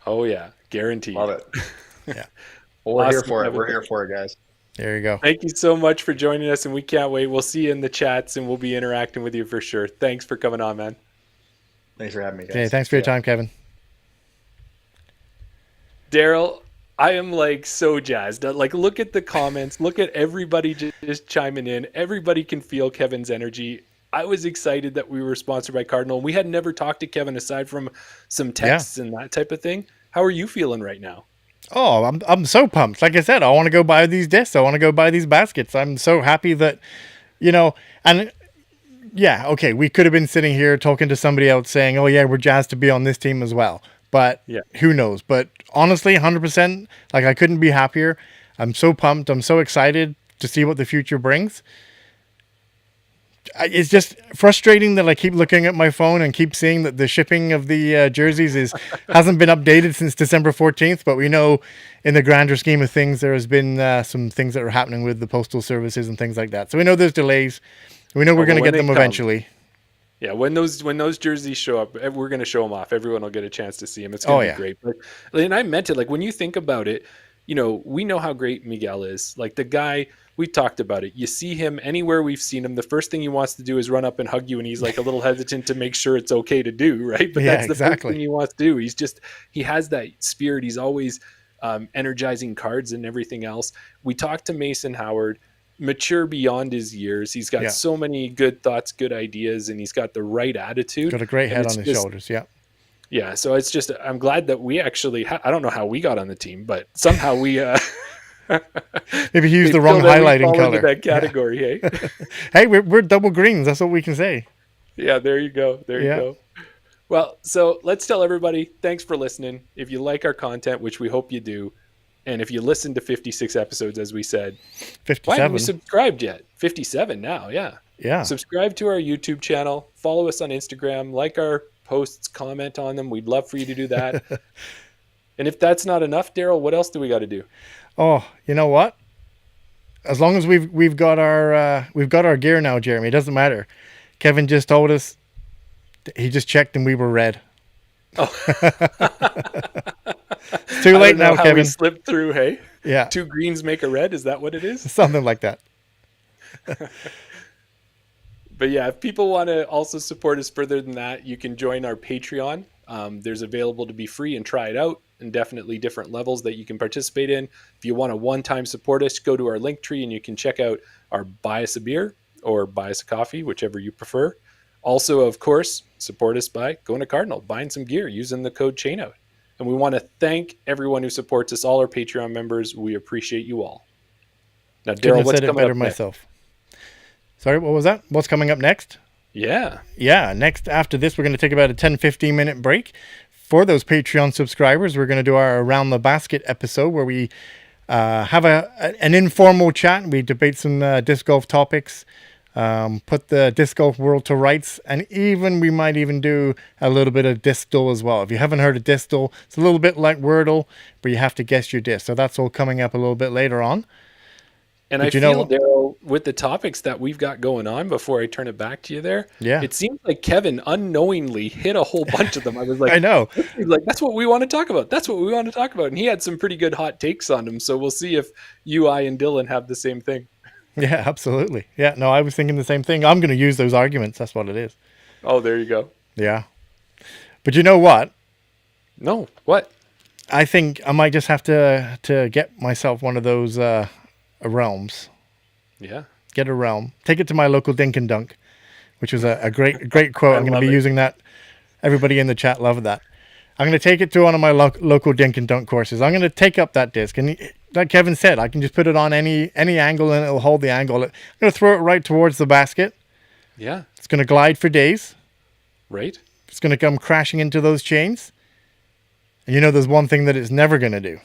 Oh, yeah. Guaranteed. Love it. Yeah. We're here for it. We're here for it, guys. There you go. Thank you so much for joining us, and we can't wait. We'll see you in the chats, and we'll be interacting with you for sure. Thanks for coming on, man. Thanks for having me, guys. Okay, thanks for your time, Kevin. Daryl, I am like so jazzed. Like, look at the comments. Look at everybody just chiming in. Everybody can feel Kevin's energy. I was excited that we were sponsored by Cardinal. We had never talked to Kevin aside from some texts and that type of thing. How are you feeling right now? Oh, I'm so pumped. Like I said, I want to go buy these discs. I want to go buy these baskets. I'm so happy that, and yeah, okay, we could have been sitting here talking to somebody else saying, oh yeah, we're jazzed to be on this team as well. But who knows? But honestly, 100%, like I couldn't be happier. I'm so pumped. I'm so excited to see what the future brings. It's just frustrating that I keep looking at my phone and keep seeing that the shipping of the jerseys hasn't been updated since December 14th. But we know in the grander scheme of things, there has been some things that are happening with the postal services and things like that. So we know there's delays. We know we're going to get them eventually. Yeah, when those jerseys show up, we're going to show them off. Everyone will get a chance to see them. It's going to be great. But, and I meant it. Like, when you think about it, we know how great Miguel is. Like, the guy, we talked about it. You see him anywhere we've seen him, the first thing he wants to do is run up and hug you, and he's like a little hesitant to make sure it's okay to do, right? But that's the first thing he wants to do. He has that spirit. He's always energizing cards and everything else. We talked to Mason Howard, mature beyond his years. He's got so many good thoughts, good ideas, and he's got the right attitude. Got a great head on his shoulders. Yeah. So it's just, I'm glad that we actually, I don't know how we got on the team, but somehow we, maybe he used the wrong highlighting color. Into that category, hey? Hey, we're double greens. That's what we can say. Yeah, there you go. There you go. Well, so let's tell everybody, thanks for listening. If you like our content, which we hope you do, and if you listen to 56 episodes, as we said, 57. Why haven't we subscribed yet? 57 now, Yeah. Subscribe to our YouTube channel. Follow us on Instagram. Like our posts. Comment on them. We'd love for you to do that. And if that's not enough, Daryl, what else do we got to do? Oh, you know what? As long as we've got our gear now, Jeremy, it doesn't matter. Kevin just told us he just checked and we were red. Oh. It's too late now, Kevin. We slipped through, hey? Yeah. 2 greens make a red. Is that what it is? Something like that. But yeah, if people want to also support us further than that, you can join our Patreon. There's available to be free and try it out, and definitely different levels that you can participate in. If you want to one-time support us, go to our link tree and you can check out our buy us a beer or buy us a coffee, whichever you prefer. Also, of course, support us by going to Cardinal, buying some gear using the code CHAINOUT. And we want to thank everyone who supports us, all our Patreon members. We appreciate you all. Now, Daryl, what's coming up myself. Sorry, what was that? What's coming up next? Yeah. Next, after this, we're going to take about a 10-15 minute break. For those Patreon subscribers, we're going to do our Around the Basket episode where we have an informal chat. We debate some disc golf topics, put the disc golf world to rights, and we might even do a little bit of Distal as well. If you haven't heard of Distal, it's a little bit like Wordle, but you have to guess your disc. So that's all coming up a little bit later on. And I feel, Daryl, with the topics that we've got going on, before I turn it back to you there, it seems like Kevin unknowingly hit a whole bunch of them. I was like, I know. Like, that's what we want to talk about. That's what we want to talk about. And he had some pretty good hot takes on them. So we'll see if I, and Dylan have the same thing. Yeah, absolutely. Yeah, no, I was thinking the same thing. I'm going to use those arguments. That's what it is. Oh, there you go. Yeah. But you know what? No, what? I think I might just have to get myself one of those realms. Yeah. Get a realm. Take it to my local Dink and Dunk, which was a great quote. I'm going to be using that. Everybody in the chat loved that. I'm going to take it to one of my local Dink and Dunk courses. I'm going to take up that disc, and like Kevin said, I can just put it on any angle and it'll hold the angle. I'm going to throw it right towards the basket. Yeah. It's going to glide for days. Right. It's going to come crashing into those chains. And there's one thing that it's never going to do.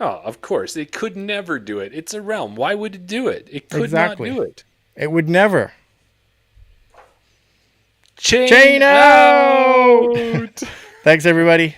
Oh, of course. It could never do it. It's a realm. Why would it do it? It could not do it. It would never. Chain out! Thanks, everybody.